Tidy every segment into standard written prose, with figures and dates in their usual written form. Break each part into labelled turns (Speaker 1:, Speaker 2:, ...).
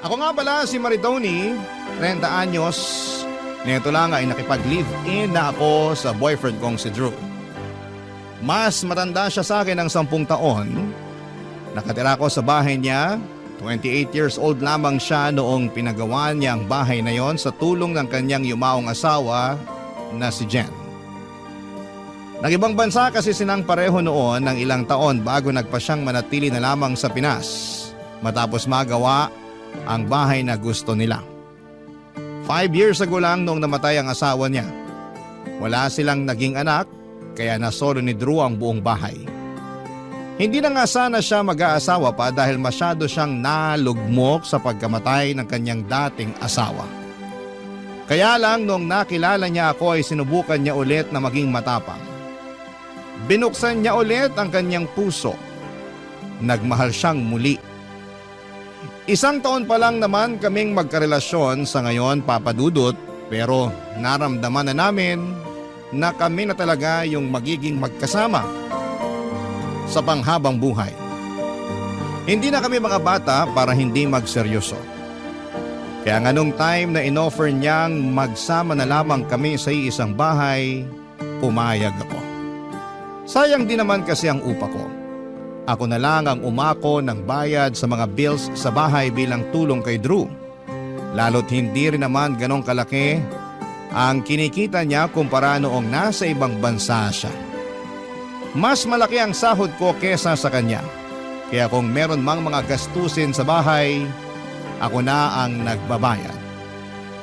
Speaker 1: Ako nga pala si Maritoni, 30 anyos. Nito lang ay nakipag-live-in na ako sa boyfriend kong si Drew. Mas matanda siya sa akin ng 10 taon. Nakatira ko sa bahay niya. 28 years old lamang siya noong pinagawa niya ang bahay na yon sa tulong ng kanyang yumaong asawa na si Jen. Nag-ibang bansa kasi sinang pareho noon ng ilang taon bago nagpasyang manatili na lamang sa Pinas matapos magawa ang bahay na gusto nila. 5 years ago lang noong namatay ang asawa niya. Wala silang naging anak kaya nasolo ni Drew ang buong bahay. Hindi na nga sana siya mag-aasawa pa dahil masyado siyang nalugmok sa pagkamatay ng kanyang dating asawa. Kaya lang nung nakilala niya ako ay sinubukan niya ulit na maging matapang. Binuksan niya ulit ang kanyang puso. Nagmahal siyang muli. 1 taon pa lang naman kaming magkarelasyon sa ngayon, Papa Dudut, pero naramdaman na namin na kami na talaga yung magiging magkasama sa panghabang buhay. Hindi na kami mga bata para hindi magseryoso. Kaya nga nung time na inoffer niyang magsama na lamang kami sa isang bahay, pumayag ako. Sayang din naman kasi ang upa ko. Ako na lang ang umako ng bayad sa mga bills sa bahay bilang tulong kay Drew. Lalo't hindi rin naman ganong kalaki ang kinikita niya kumpara noong nasa ibang bansa siya. Mas malaki ang sahod ko kesa sa kanya. Kaya kung meron mang mga gastusin sa bahay, ako na ang nagbabayad.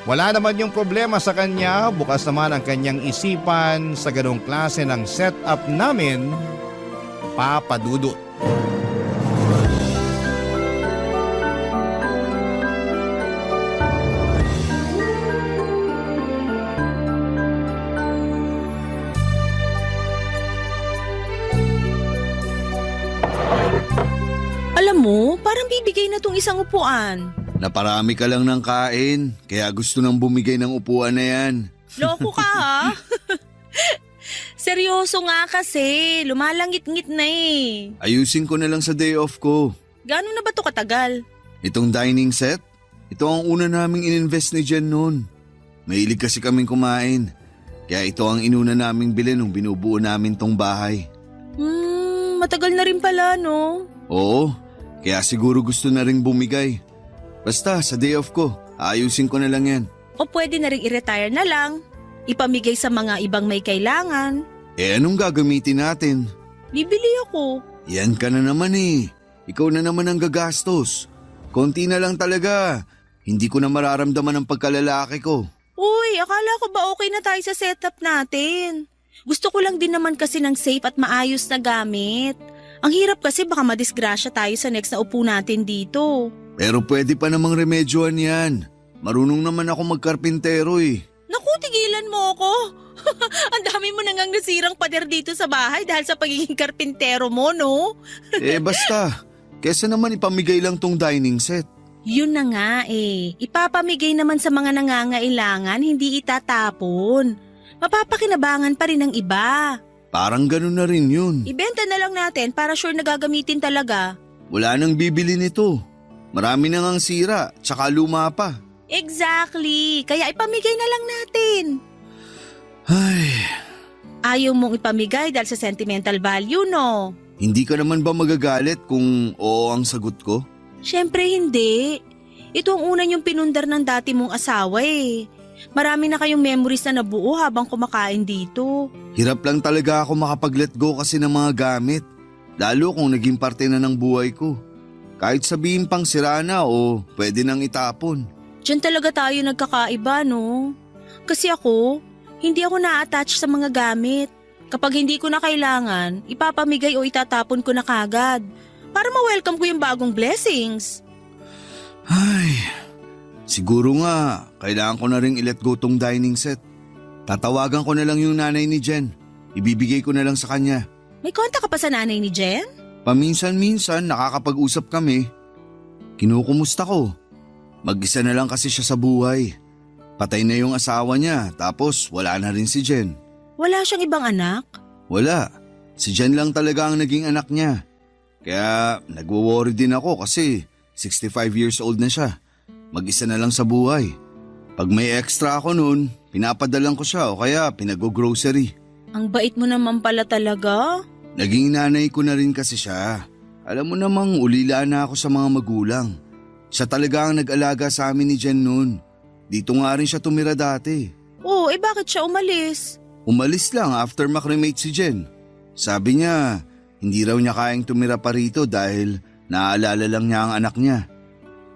Speaker 1: Wala naman yung problema sa kanya, bukas naman ang kanyang isipan sa ganong klase ng setup namin, Papa Dudut.
Speaker 2: Alam mo, parang bibigay na tong isang upuan.
Speaker 3: Naparami ka lang ng kain, kaya gusto nang bumigay ng upuan na yan.
Speaker 2: Loko ka ha? Seryoso nga kasi, lumalangit-ngit na eh.
Speaker 3: Ayusin ko na lang sa day off ko.
Speaker 2: Gano'n na ba to katagal?
Speaker 3: Itong dining set, ito ang una naming ininvest ni Jen noon. Mahilig kasi kaming kumain, kaya ito ang inuna naming bilhin nung binubuo namin tong bahay.
Speaker 2: Matagal na rin pala no?
Speaker 3: Oo, kaya siguro gusto na ring bumigay. Basta sa day off ko, ayusin ko na lang yan.
Speaker 2: O pwede na rin i-retire na lang. Ipamigay sa mga ibang may kailangan.
Speaker 3: Anong gagamitin natin?
Speaker 2: Bibili ako.
Speaker 3: Yan ka na naman eh. Ikaw na naman ang gagastos. Konti na lang talaga. Hindi ko na mararamdaman ang pagkalalaki ko.
Speaker 2: Uy, akala ko ba okay na tayo sa setup natin? Gusto ko lang din naman kasi ng safe at maayos na gamit. Ang hirap kasi baka madisgrasya tayo sa next na upo natin dito.
Speaker 3: Pero pwede pa namang remedyohan yan. Marunong naman ako magkarpintero eh.
Speaker 2: Naku, tigilan mo ako. Ang dami mo nangang nasirang pader dito sa bahay dahil sa pagiging karpintero mo, no?
Speaker 3: Basta. Kesa naman ipamigay lang tong dining set.
Speaker 2: Yun na nga eh. Ipapamigay naman sa mga nangangailangan, hindi itatapon. Mapapakinabangan pa rin ng iba.
Speaker 3: Parang ganun na rin yun.
Speaker 2: Ibenta na lang natin para sure na gagamitin talaga.
Speaker 3: Wala nang bibili nito. Marami nang ang sira, tsaka luma pa.
Speaker 2: Exactly. Kaya ipamigay na lang natin.
Speaker 3: Ay,
Speaker 2: Ayaw mong ipamigay dahil sa sentimental value, no?
Speaker 3: hindi ka naman ba magagalit kung oo ang sagot ko?
Speaker 2: Siyempre hindi. Ito ang una niyong pinundar ng dati mong asawa eh. Marami na kayong memories na nabuo habang kumakain dito.
Speaker 3: Hirap lang talaga ako makapag-let go kasi ng mga gamit. Lalo kung naging parte na ng buhay ko. Kahit sabihin pang sira na o pwede nang itapon.
Speaker 2: Diyan talaga tayo nagkakaiba, no? Kasi ako, hindi ako na-attach sa mga gamit. Kapag hindi ko na kailangan, ipapamigay o itatapon ko na kagad. Para ma-welcome ko yung bagong blessings.
Speaker 3: Ay, siguro nga, kailangan ko na rin i-let go tong dining set. Tatawagan ko na lang yung nanay ni Jen. Ibibigay ko na lang sa kanya.
Speaker 2: May kontak ka pa sa nanay ni Jen?
Speaker 3: Paminsan-minsan nakakapag-usap kami. Kinukumusta ko. Mag-isa na lang kasi siya sa buhay. Patay na yung asawa niya tapos wala na rin si Jen.
Speaker 2: Wala siyang ibang anak?
Speaker 3: Wala. Si Jen lang talaga ang naging anak niya. Kaya nagwo-worry din ako kasi 65 years old na siya. Mag-isa na lang sa buhay. Pag may extra ako noon, pinapadalan ko siya o kaya pinag-grocery.
Speaker 2: Ang bait mo naman pala talaga.
Speaker 3: Naging nanay ko na rin kasi siya. Alam mo namang ulila na ako sa mga magulang. Siya talaga ang nag-alaga sa amin ni Jen noon. Dito nga rin siya tumira dati.
Speaker 2: Oh, bakit siya umalis?
Speaker 3: Umalis lang after makremate si Jen. Sabi niya, hindi raw niya kayang tumira pa rito dahil naaalala lang niya ang anak niya.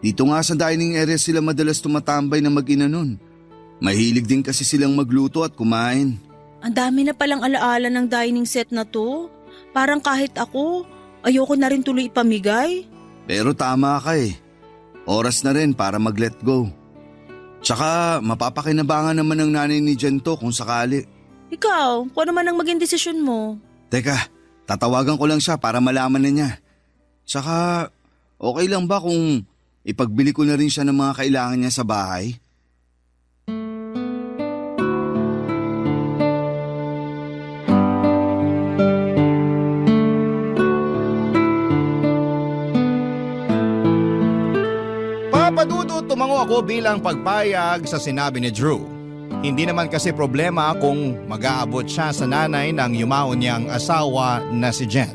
Speaker 3: Dito nga sa dining area sila madalas tumatambay na mag-ina nun. Mahilig din kasi silang magluto at kumain.
Speaker 2: Ang dami na palang alaala ng dining set na to. Parang kahit ako, ayoko na rin tuloy ipamigay.
Speaker 3: Pero tama ka eh. Oras na rin para mag-let go. Tsaka mapapakinabangan naman ng nanay ni Jen to kung sakali.
Speaker 2: Ikaw, kung ano man ang maging desisyon mo.
Speaker 3: Teka, tatawagan ko lang siya para malaman na niya. Tsaka okay lang ba kung ipagbili ko na rin siya ng mga kailangan niya sa bahay?
Speaker 1: Papadudot tumango ako bilang pagpayag sa sinabi ni Drew. Hindi naman kasi problema kung mag-aabot siya sa nanay ng yumaon niyang asawa na si Jen.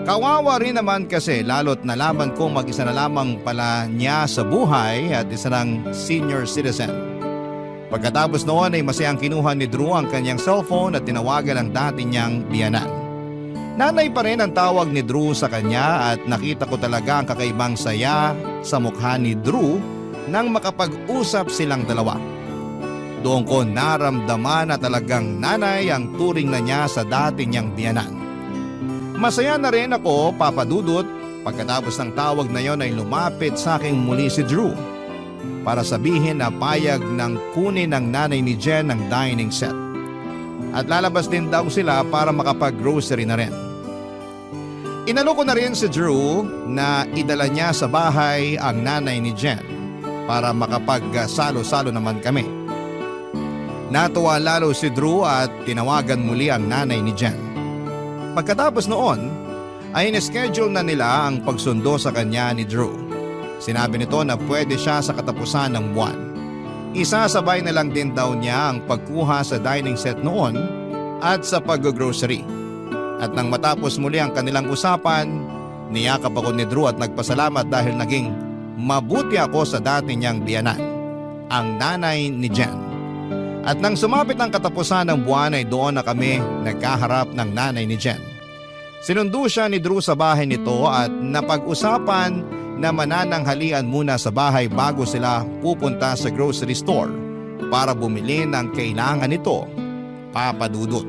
Speaker 1: Kawawa rin naman kasi lalo't nalaman kong mag-isa na lamang pala niya sa buhay at isa ng senior citizen. Pagkatapos noon ay masayang kinuha ni Drew ang kanyang cellphone at tinawagan ang dati niyang biyanan. Nanay pa rin ang tawag ni Drew sa kanya at nakita ko talaga ang kakaibang saya sa mukha ni Drew nang makapag-usap silang dalawa. Doon ko naramdaman na talagang nanay ang turing na niya sa dati niyang biyanan. Masaya na rin ako, Papa Dudut, pagkatapos ng tawag na yon ay lumapit sa aking muli si Drew para sabihin na payag ng kunin ng nanay ni Jen ng dining set. At lalabas din daw sila para makapag-grocery na rin. Inalo ko na rin si Drew na idala niya sa bahay ang nanay ni Jen para makapag-salo-salo naman kami. Natuwa lalo si Drew at tinawagan muli ang nanay ni Jen. Pagkatapos noon ay in-schedule na nila ang pagsundo sa kanya ni Drew. Sinabi nito na pwede siya sa katapusan ng buwan. Isasabay na lang din daw niya ang pagkuha sa dining set noon at sa pag-grocery. At nang matapos muli ang kanilang usapan, niyakap ako ni Drew at nagpasalamat dahil naging mabuti ako sa dati niyang biyanan, ang nanay ni Jen. At nang sumapit ang katapusan ng buwan ay doon na kami nagkaharap ng nanay ni Jen. Sinundo siya ni Drew sa bahay nito at napag-usapan na manananghalian muna sa bahay bago sila pupunta sa grocery store para bumili ng kailangan nito, Papa Dudut.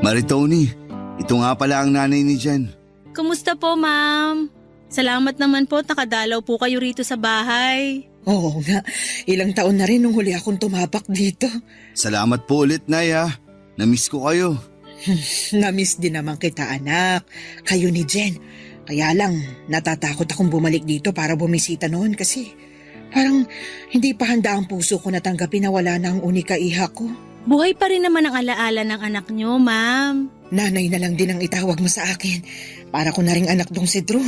Speaker 3: Maritoni, ito nga pala ang nanay ni Jen.
Speaker 2: Kumusta po, ma'am? Salamat naman po at nakadalaw po kayo rito sa bahay.
Speaker 4: Oo nga, ilang taon na rin nung huli akong tumapak dito.
Speaker 3: Salamat po ulit, Nay ha. Namiss ko kayo.
Speaker 4: Namiss din naman kita, anak. Kayo ni Jen. Kaya lang, natatakot akong bumalik dito para bumisita noon kasi parang hindi pa handa ang puso ko na tanggapin na wala na ang unika iha ko.
Speaker 2: Buhay pa rin naman ang alaala ng anak niyo, ma'am.
Speaker 4: Nanay na lang din ang itawag mo sa akin. Para ko na rin anak dong si Drew.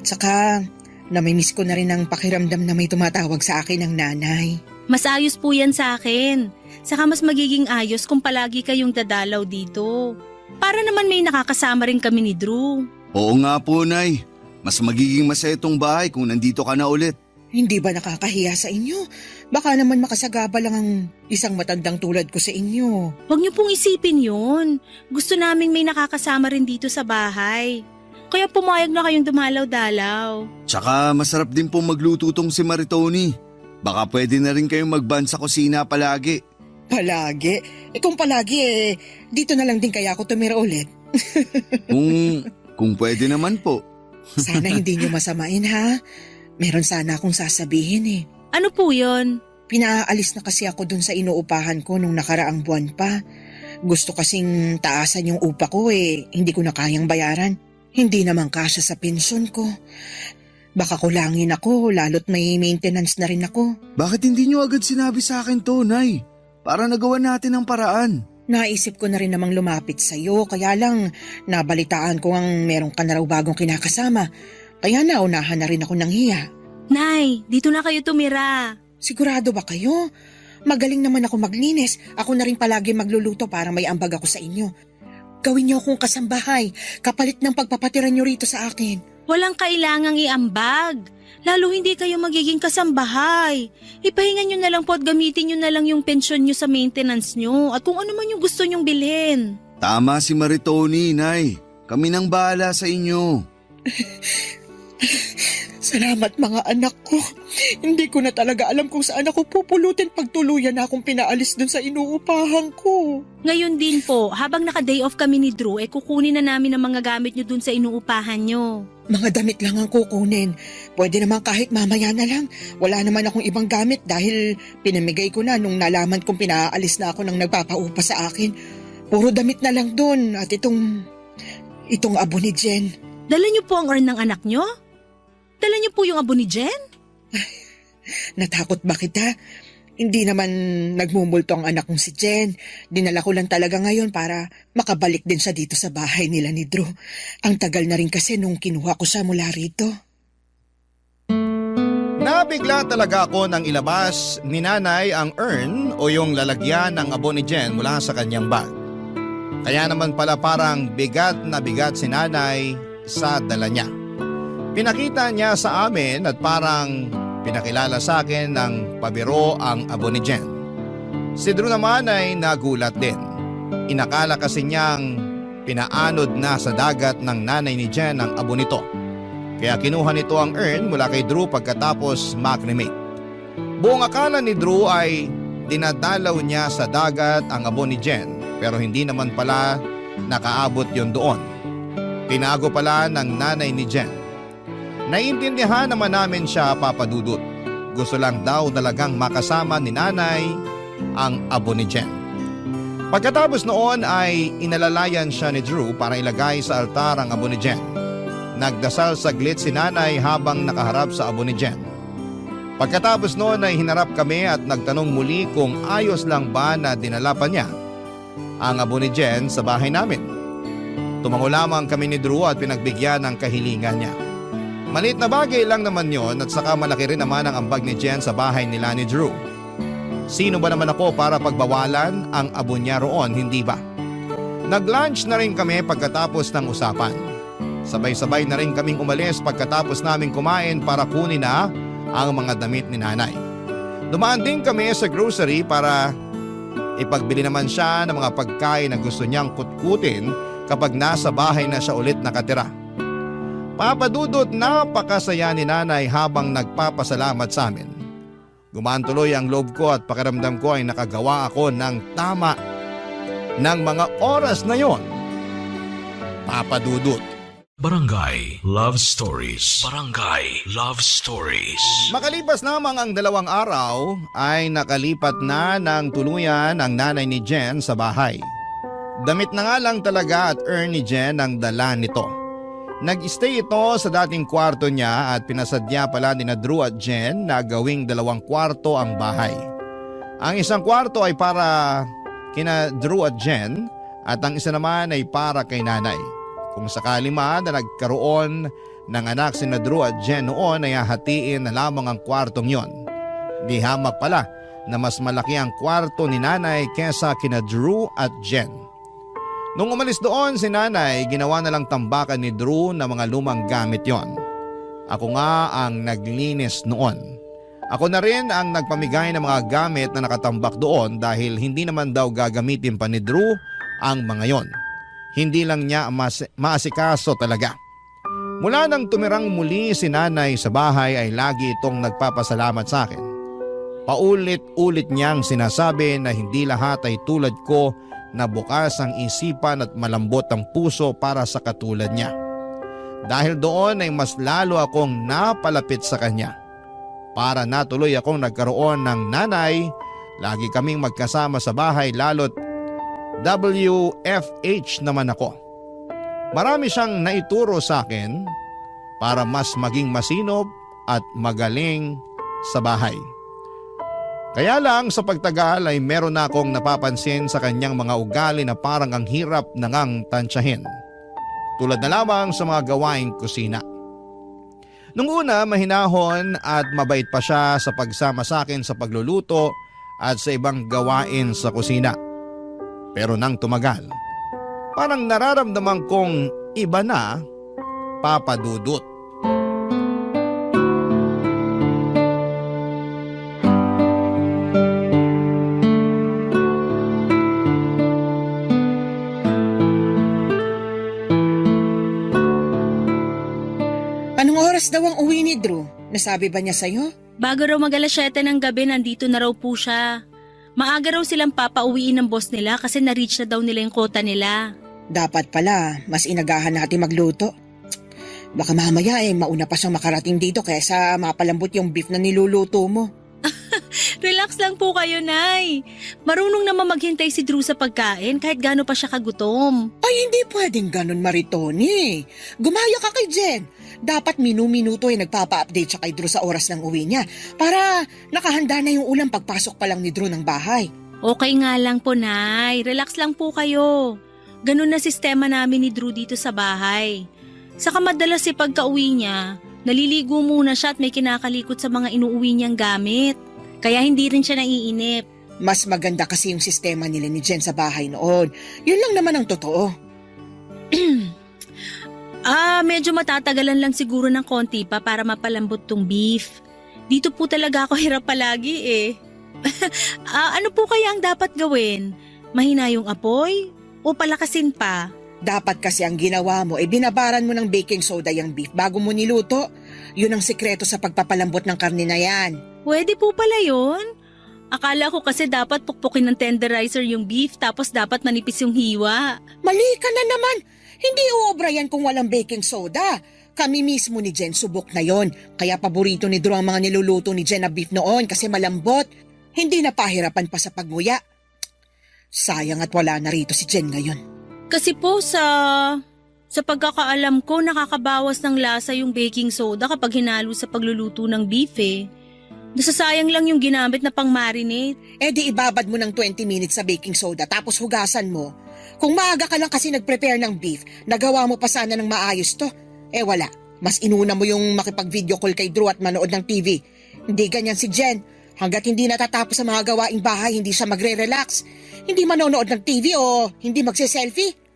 Speaker 4: Tsaka, namimiss ko na rin ang pakiramdam na may tumatawag sa akin ng nanay.
Speaker 2: Mas ayos po yan sa akin. Saka mas magiging ayos kung palagi kayong dadalaw dito. Para naman may nakakasama rin kami ni Drew.
Speaker 3: Oo nga po, Nay. Mas magiging masaya itong bahay kung nandito ka na ulit.
Speaker 4: Hindi ba nakakahiya sa inyo? Baka naman makasagaba lang ang isang matandang tulad ko sa inyo.
Speaker 2: Huwag niyo pong isipin yun. Gusto naming may nakakasama rin dito sa bahay. Kaya pumayag na kayong dumalaw-dalaw.
Speaker 3: Tsaka masarap din po magluto tong si Maritoni. Baka pwede na rin kayong magban sa kusina palagi.
Speaker 4: Palagi? Kung palagi dito na lang din kaya ako tumira ulit.
Speaker 3: Kung pwede naman po.
Speaker 4: Sana hindi niyo masamain ha. Meron sana akong sasabihin
Speaker 2: Ano po yun?
Speaker 4: Pinaalis na kasi ako dun sa inuupahan ko nung nakaraang buwan pa. Gusto kasing taasan yung upa ko hindi ko na kayang bayaran. Hindi naman kasya sa pensyon ko. Baka kulangin ako, lalo't may maintenance na rin ako.
Speaker 3: Bakit hindi niyo agad sinabi sa akin to, Nay? Para nagawa natin ang paraan.
Speaker 4: Naisip ko na rin namang lumapit sa'yo, kaya lang nabalitaan ko ang meron ka na raw bagong kinakasama. Kaya naunahan na rin ako ng hiya.
Speaker 2: Nay, dito na kayo tumira.
Speaker 4: Sigurado ba kayo? Magaling naman ako maglinis. Ako na rin palagi magluluto para may ambag ako sa inyo. Gawin niyo akong kasambahay, kapalit ng pagpapatira niyo rito sa akin.
Speaker 2: Walang kailangang iambag. Lalo hindi kayo magiging kasambahay. Ipahinga nyo na lang po at gamitin nyo na lang yung pensyon nyo sa maintenance nyo at kung ano man yung gusto nyong bilhin.
Speaker 3: Tama si Maritoni, Nay. Kami nang bahala sa inyo.
Speaker 4: Salamat mga anak ko. Hindi ko na talaga alam kung saan ako pupulutin pag tuluyan na akong pinaalis dun sa inuupahan ko.
Speaker 2: Ngayon din po, habang naka-day off kami ni Drew, kukunin na namin ang mga gamit nyo dun sa inuupahan nyo.
Speaker 4: Mga damit lang ang kukunin. Pwede naman kahit mamaya na lang. Wala naman akong ibang gamit dahil pinamigay ko na nung nalaman kong pinaalis na ako ng nagpapaupa sa akin. Puro damit na lang dun at itong abo ni Jen.
Speaker 2: Dala nyo po ang urn ng anak nyo? Dala niyo po yung abo ni Jen?
Speaker 4: Natakot ba kita? Hindi naman nagmumulto ang anak kong si Jen. Dinala ko lang talaga ngayon para makabalik din siya dito sa bahay nila ni Drew. Ang tagal na rin kasi nung kinuha ko siya mula rito.
Speaker 1: Nabigla talaga ako nang ilabas ni nanay ang urn o yung lalagyan ng abo ni Jen mula sa kanyang bag. Kaya naman pala parang bigat na bigat si nanay sa dala niya. Pinakita niya sa amin at parang pinakilala sa akin ng pabiro ang abo ni Jen. Si Drew naman ay nagulat din. Inakala kasi niyang pinaanod na sa dagat ng nanay ni Jen ang abo nito. Kaya kinuha nito ang urn mula kay Drew pagkatapos makremate. Buong akala ni Drew ay dinadalaw niya sa dagat ang abo ni Jen pero hindi naman pala nakaabot yon doon. Tinago pala ng nanay ni Jen. Naiintindihan naman namin siya, Papa Dudut. Gusto lang daw talagang makasama ni nanay ang abo ni Jen. Pagkatapos noon ay inalalayan siya ni Drew para ilagay sa altar ang abo ni Jen. Nagdasal saglit si nanay habang nakaharap sa abo ni Jen. Pagkatapos noon ay hinarap kami at nagtanong muli kung ayos lang ba na dinala pa niya ang abo ni Jen sa bahay namin. Tumango lamang kami ni Drew at pinagbigyan ng kahilingan niya. Maliit na bagay lang naman yon at saka malaki rin naman ang ambag ni Jen sa bahay nila ni Drew. Sino ba naman ako para pagbawalan ang abo niya roon, hindi ba? Nag-lunch na rin kami pagkatapos ng usapan. Sabay-sabay na rin kaming umalis pagkatapos naming kumain para kunin na ang mga damit ni nanay. Dumaan din kami sa grocery para ipagbili naman siya ng mga pagkain na gusto niyang kutkutin kapag nasa bahay na siya ulit nakatira. Papa Dudut, napakasaya ni nanay habang nagpapasalamat sa amin. Gumaan tuloy ang loob ko at pakiramdam ko ay nakagawa ako ng tama ng mga oras na yon. Papa Dudut.
Speaker 5: Barangay Love Stories. Barangay Love Stories.
Speaker 1: Makalipas namang ang 2 araw ay nakalipat na ng tuluyan ang nanay ni Jen sa bahay. Damit na nga lang talaga at urn ni Jen ang dala nito. Nag-stay ito sa dating kwarto niya at pinasadya pala ni na Drew at Jen na gawing 2 kwarto ang bahay. Ang isang kwarto ay para kina Drew at Jen at ang isa naman ay para kay nanay. Kung sakali man na nagkaroon ng anak si na Drew at Jen noon ay hahatiin na lamang ang kwartong yon. Di hamak pala na mas malaki ang kwarto ni nanay kesa kina Drew at Jen. Nung umalis doon si nanay, ginawa na lang tambakan ni Drew na mga lumang gamit yon. Ako nga ang naglinis noon. Ako na rin ang nagpamigay ng mga gamit na nakatambak doon dahil hindi naman daw gagamitin pa ni Drew ang mga yon. Hindi lang niya maasikaso talaga. Mula nang tumirang muli si nanay sa bahay ay lagi itong nagpapasalamat sa akin. Paulit-ulit niyang sinasabi na hindi lahat ay tulad ko na bukas ang isipan at malambot ang puso para sa katulad niya. Dahil doon ay mas lalo akong napalapit sa kanya. Para natuloy akong nagkaroon ng nanay, lagi kaming magkasama sa bahay lalo't WFH naman ako. Marami siyang naituro sa akin, para mas maging masinob at magaling sa bahay. Kaya lang sa pagtagal ay meron na akong napapansin sa kanyang mga ugali na parang ang hirap nangang tansyahin. Tulad na lamang sa mga gawaing kusina. Nung una mahinahon at mabait pa siya sa pagsama sa akin sa pagluluto at sa ibang gawain sa kusina. Pero nang tumagal, parang nararamdaman kong iba na, Papa Dudut.
Speaker 4: Anong oras daw ang uwi ni Drew? Nasabi ba niya sa'yo?
Speaker 2: Bago raw mag-alas 7 ng gabi, nandito na raw po siya. Maaga raw silang papauwiin ng boss nila kasi na-reach na daw nila yung quota nila.
Speaker 4: Dapat pala, mas inagahan natin magluto. Baka mamaya mauna pa siyang makarating dito kaysa mapalambot yung beef na niluluto mo.
Speaker 2: Relax lang po kayo, Nay. Marunong naman maghintay si Drew sa pagkain kahit gaano pa siya kagutom.
Speaker 4: Ay, hindi pwedeng ganun, Maritoni. Gumaya ka kay Jen. Dapat minu-minuto nagpapa-update siya kay Drew sa oras ng uwi niya para nakahanda na yung ulam pagpasok pa lang ni Drew ng bahay.
Speaker 2: Okay nga lang po, Nay. Relax lang po kayo. Ganun na sistema namin ni Drew dito sa bahay. Saka madalas pagka-uwi niya, naliligo muna siya at may kinakalikot sa mga inuuwi niyang gamit. Kaya hindi rin siya naiinip.
Speaker 4: Mas maganda kasi yung sistema nila ni Jen sa bahay noon. Yun lang naman ang totoo.
Speaker 2: Medyo matatagalan lang siguro ng konti pa para mapalambot tong beef. Dito po talaga ako hirap palagi eh. Ano po kaya ang dapat gawin? Mahina yung apoy o palakasin pa?
Speaker 4: Dapat kasi ang ginawa mo, binabaran mo ng baking soda yung beef bago mo niluto. Yun ang sikreto sa pagpapalambot ng karne na yan.
Speaker 2: Pwede po pala yun? Akala ko kasi dapat pukpukin ng tenderizer yung beef tapos dapat manipis yung hiwa.
Speaker 4: Mali ka na naman. Hindi uobra yan kung walang baking soda. Kami mismo ni Jen subok na yon. Kaya paborito ni Drew ang mga niluluto ni Jen na beef noon kasi malambot. Hindi na pahirapan pa sa pagnguya. Sayang at wala na rito si Jen ngayon.
Speaker 2: Kasi po sa pagkakaalam ko nakakabawas ng lasa yung baking soda kapag hinalo sa pagluluto ng beef eh. Nasasayang lang yung ginamit na pang-marinate.
Speaker 4: Di ibabad mo ng 20 minutes sa baking soda tapos hugasan mo. Kung maaga ka lang kasi nag-prepare ng beef, nagawa mo pa sana ng maayos to. Wala. Mas inuna mo yung makipag-video call kay Drew at manood ng TV. Hindi ganyan si Jen. Hanggat hindi natatapos ang mga gawaing bahay, hindi siya magre-relax. Hindi manonood ng TV o hindi magse-selfie.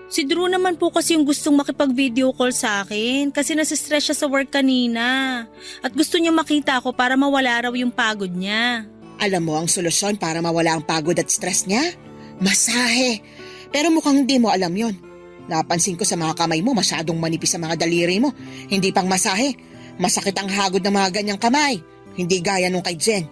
Speaker 2: Si Drew naman po kasi yung gustong makipag-video call sa akin kasi nasistress siya sa work kanina. At gusto niya makita ako para mawala raw yung pagod niya.
Speaker 4: Alam mo ang solusyon para mawala ang pagod at stress niya? Masahe. Pero mukhang hindi mo alam yon. Napansin ko sa mga kamay mo masyadong manipis sa mga daliri mo. Hindi pang masahe. Masakit ang hagod ng mga ganyang kamay. Hindi gaya nung kay Jen.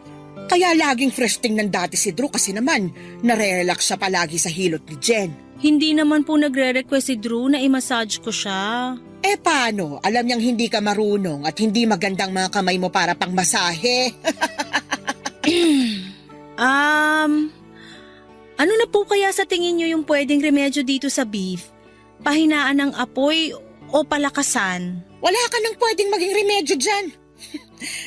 Speaker 4: Kaya laging fresh tingnan dati si Drew kasi naman nare-relax siya palagi sa hilot ni Jen.
Speaker 2: Hindi naman po nagre-request si Drew na i-massage ko siya.
Speaker 4: Paano? Alam niyang hindi ka marunong at hindi magandang mga kamay mo para pang masahe.
Speaker 2: Ano na po kaya sa tingin niyo yung pwedeng remedyo dito sa beef? Pahinaan ng apoy o palakasan?
Speaker 4: Wala ka nang pwedeng maging remedyo dyan.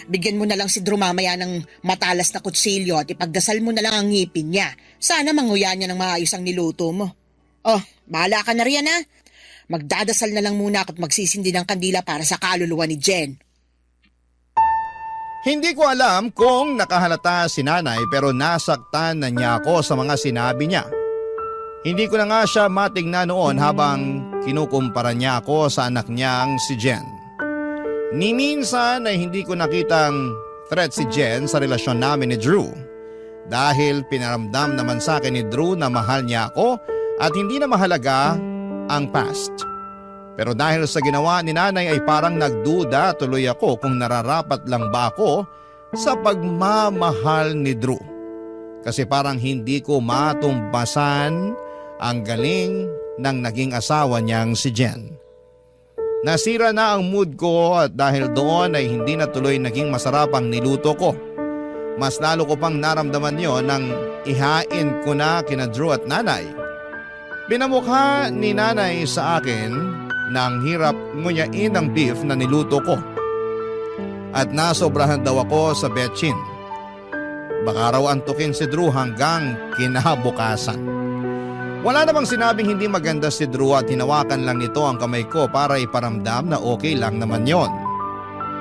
Speaker 4: Bigyan mo na lang si Drew mamaya ng matalas na kutsilyo at ipagdasal mo na lang ang ngipin niya. Sana manguya niya ng maayos ang niluto mo. Bahala ka na riyan ha. Magdadasal na lang muna at magsisindi ng kandila para sa kaluluwa ni Jen.
Speaker 1: Hindi ko alam kung nakahalata si nanay pero nasaktan na niya ako sa mga sinabi niya. Hindi ko na nga siya matingnan noon habang kinukumpara niya ako sa anak niyang si Jen. Ni minsan ay hindi ko nakitang threat si Jen sa relasyon namin ni Drew. Dahil pinaramdam naman sa akin ni Drew na mahal niya ako at hindi na mahalaga ang past. Pero dahil sa ginawa ni nanay ay parang nagduda tuloy ako kung nararapat lang ba ako sa pagmamahal ni Drew. Kasi parang hindi ko matumbasan ang galing ng naging asawa niyang si Jen. Nasira na ang mood ko at dahil doon ay hindi na tuloy naging masarap ang niluto ko. Mas lalo ko pang naramdaman yon nang ihain ko na kina Drew at nanay. Pinamukha ni nanay sa akin na ang hirap ngunyain ang beef na niluto ko. At nasobrahan daw ako sa betchin. Baka raw antukin si Drew hanggang kinabukasan. Wala namang sinabing hindi maganda si Drew at hinawakan lang nito ang kamay ko para iparamdam na okay lang naman yon.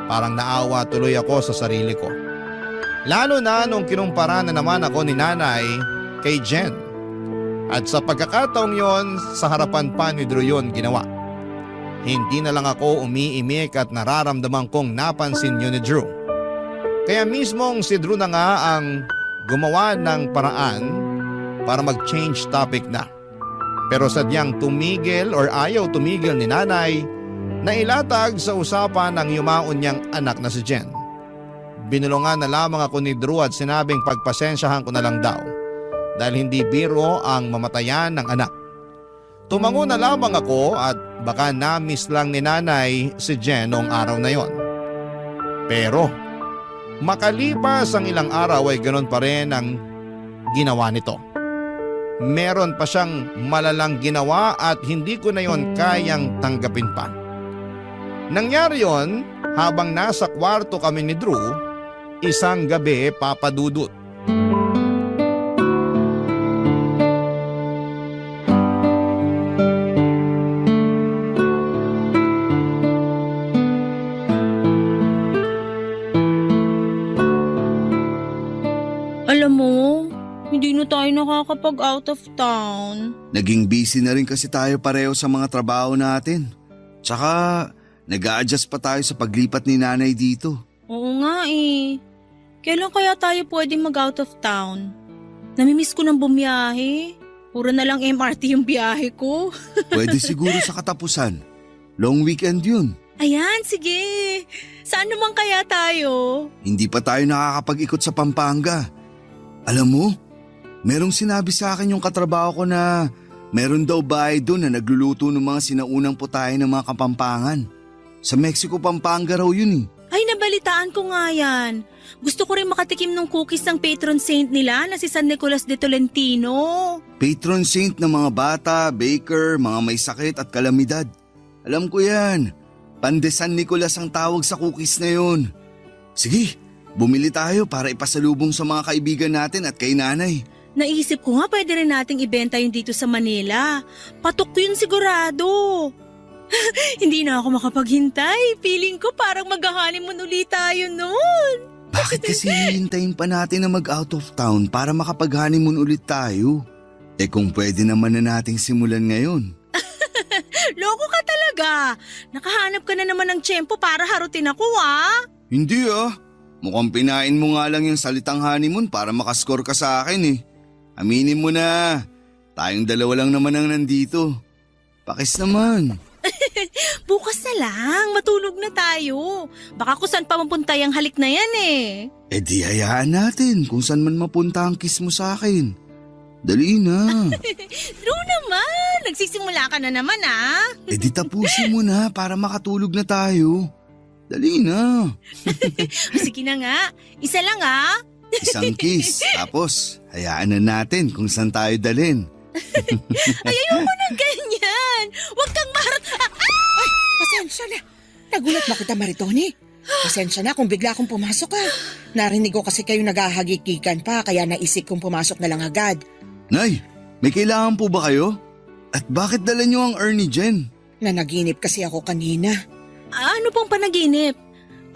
Speaker 1: Parang naawa tuloy ako sa sarili ko. Lalo na nung kinumpara na naman ako ni nanay kay Jen. At sa pagkakataong yon, sa harapan pa ni Drew yun ginawa. Hindi na lang ako umiimik at nararamdaman kong napansin yun ni Drew. Kaya mismong si Drew na nga ang gumawa ng paraan para mag-change topic na. Pero sadyang tumigil or ayaw tumigil ni nanay na ilatag sa usapan ng yumaon niyang anak na si Jen. Binulungan na lamang ako ni Drew at sinabing pagpasensyahan ko na lang daw dahil hindi biro ang mamatayan ng anak. Tumango na lamang ako at baka na-miss lang ni nanay si Jen noong araw na yon. Pero makalipas ang ilang araw ay ganoon pa rin ang ginawa nito. Meron pa siyang malalang ginawa at hindi ko na yon kayang tanggapin pa. Nangyari yon habang nasa kwarto kami ni Drew isang gabi, Papa Dudut.
Speaker 2: Alam mo, hindi na tayo nakakapag out of town.
Speaker 3: Naging busy na rin kasi tayo pareho sa mga trabaho natin. Tsaka nag-a-adjust pa tayo sa paglipat ni nanay dito.
Speaker 2: Oo nga eh. Kailan kaya tayo pwedeng mag-out of town? Namimiss ko ng bumiyahe. Puro na lang MRT yung biyahe ko.
Speaker 3: Pwede siguro sa katapusan. Long weekend yun.
Speaker 2: Ayan, sige. Saan naman kaya tayo?
Speaker 3: Hindi pa tayo nakakapag-ikot sa Pampanga. Alam mo, merong sinabi sa akin yung katrabaho ko na meron daw bahay doon na nagluluto ng mga sinaunang putahe ng mga Kapampangan. Sa Mexico, Pampanga raw yun eh.
Speaker 2: Ay, nabalitaan ko nga yan. Gusto ko rin makatikim ng cookies ng patron saint nila na si San Nicolas de Tolentino.
Speaker 3: Patron saint ng mga bata, baker, mga may sakit at kalamidad. Alam ko yan. Pande San Nicolas ang tawag sa cookies na yun. Sige, bumili tayo para ipasalubong sa mga kaibigan natin at kay nanay.
Speaker 2: Naisip ko nga pwede rin nating ibenta yun dito sa Manila. Patok yun sigurado. Hindi na ako makapaghintay. Feeling ko parang mag-honeymoon ulit tayo noon.
Speaker 3: Bakit kasi hihintayin pa natin na mag-out of town para makapag-honeymoon ulit tayo? Eh kung pwede naman na nating simulan ngayon.
Speaker 2: Loko ka talaga. Nakahanap ka na naman ng tiyempo para harutin ako
Speaker 3: Hindi Mukhang pinain mo nga lang yung salitang honeymoon para makascore ka sa akin eh. Aminin mo na. Tayong dalawa lang naman ang nandito. Pakis naman.
Speaker 2: Bukas na lang, matulog na tayo. Baka kung saan pa mapunta yung halik na yan eh.
Speaker 3: Eh di hayaan natin kung saan man mapunta ang kiss mo sa akin. Dali na.
Speaker 2: True naman, nagsisimula ka na naman
Speaker 3: Eh di tapusin mo na para makatulog na tayo. Dali na.
Speaker 2: Sige na nga, isa lang
Speaker 3: Isang kiss, tapos hayaan na natin kung saan tayo dalhin.
Speaker 2: Ay, ayoko na ganyan. Huwag kang
Speaker 4: Ay, pasensya na. Nagulat ba kita, Maritoni? Pasensya na kung bigla akong pumasok Narinig ko kasi kayo naghahagikikan pa kaya naisip kong pumasok na lang agad.
Speaker 3: Nay, may kailangan po ba kayo? At bakit dala niyo ang Ernie Jen?
Speaker 4: Nanaginip kasi ako kanina.
Speaker 2: Ano pong panaginip?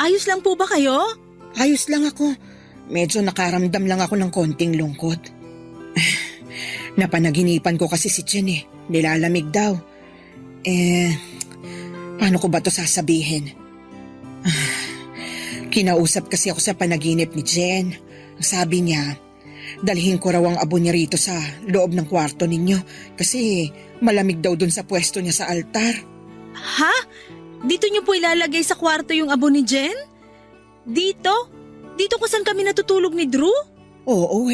Speaker 2: Ayos lang po ba kayo?
Speaker 4: Ayos lang ako. Medyo nakaramdam lang ako ng konting lungkot. Napanaginipan ko kasi si Jen Nilalamig daw. Paano ko ba to sasabihin? Kinausap kasi ako sa panaginip ni Jen. Ang sabi niya, dalhin ko raw ang abo niya rito sa loob ng kwarto ninyo kasi malamig daw dun sa pwesto niya sa altar.
Speaker 2: Ha? Dito niyo po ilalagay sa kwarto yung abo ni Jen? Dito? Dito kung saan kami natutulog ni Drew?
Speaker 4: Oo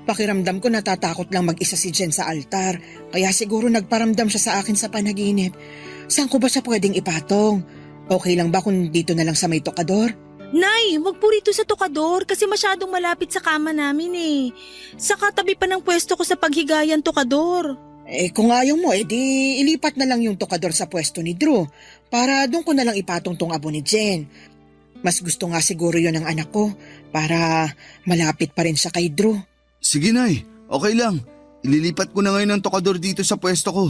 Speaker 4: Pakiramdam ko natatakot lang mag-isa si Jen sa altar. Kaya siguro nagparamdam siya sa akin sa panaginip. Saan ko ba siya pwedeng ipatong? Okay lang ba kung dito na lang sa may tokador?
Speaker 2: Nay, wag po rito sa tokador kasi masyadong malapit sa kama namin Sa katabi pa ng pwesto ko sa paghigayan tokador.
Speaker 4: Kung ayaw mo, edi ilipat na lang yung tokador sa pwesto ni Drew para doon ko na lang ipatong tong abo ni Jen. Mas gusto nga siguro yon ng anak ko para malapit pa rin siya kay Drew.
Speaker 3: Sige Nay, okay lang. Ililipat ko na ngayon ang tokador dito sa pwesto ko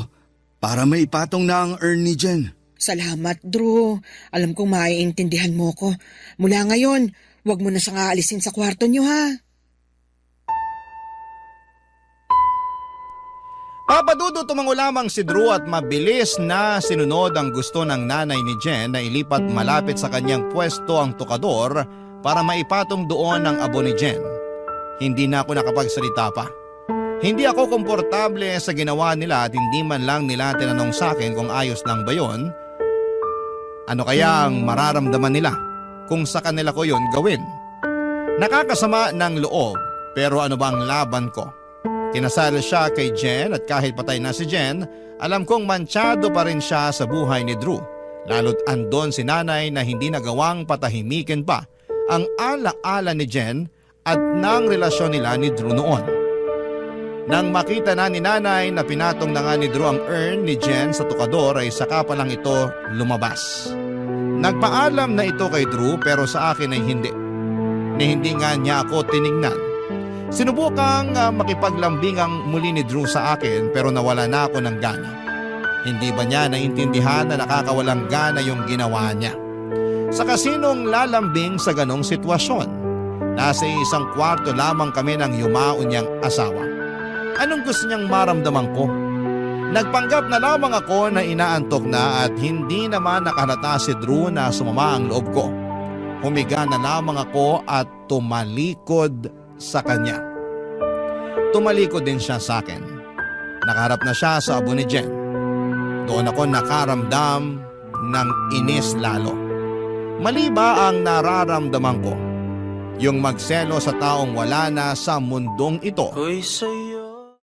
Speaker 3: para may ipatong na ang urn ni Jen.
Speaker 4: Salamat, Drew. Alam kong maiintindihan mo ko. Mula ngayon, wag mo na siyang aalisin sa kwarto niyo, ha?
Speaker 1: Papadudot tumango lamang si Drew at mabilis na sinunod ang gusto ng nanay ni Jen na ilipat malapit sa kanyang pwesto ang tokador para maipatong doon ang abo ni Jen. Hindi na ako nakapagsalita pa. Hindi ako komportable sa ginawa nila at hindi man lang nila tinanong sa akin kung ayos lang ba yun. Ano kaya ang mararamdaman nila kung sa kanila ko yun gawin? Nakakasama ng loob pero ano ba ang laban ko? Kinasal siya kay Jen at kahit patay na si Jen, alam kong mantsado pa rin siya sa buhay ni Drew. Lalo't andon si nanay na hindi nagawang patahimikin pa ang ala-ala ni Jen at ng relasyon nila ni Drew noon. Nang makita na ni nanay na pinatong na nga ni Drew ang urn ni Jen sa tukador ay saka pa lang ito lumabas. Nagpaalam na ito kay Drew pero sa akin ay hindi. Ni hindi nga niya ako tinignan. Sinubukang makipaglambing ang muli ni Drew sa akin pero nawala na ako ng gana. Hindi ba niya naintindihan na nakakawalang gana yung ginawa niya? Sa kasinong lalambing sa ganong sitwasyon? Nasa isang kwarto lamang kami ng yumaon niyang asawa. Anong gusto niyang maramdaman ko? Nagpanggap na lamang ako na inaantok na at hindi naman nakahalata si Drew na sumama ang loob ko. Humiga na lamang ako at tumalikod sa kanya. Tumalikod din siya sa akin. Nakaharap na siya sa abo ni Jen. Doon ako nakaramdam ng inis lalo. Mali ba ang nararamdaman ko? Yung magselo sa taong wala na sa mundong ito.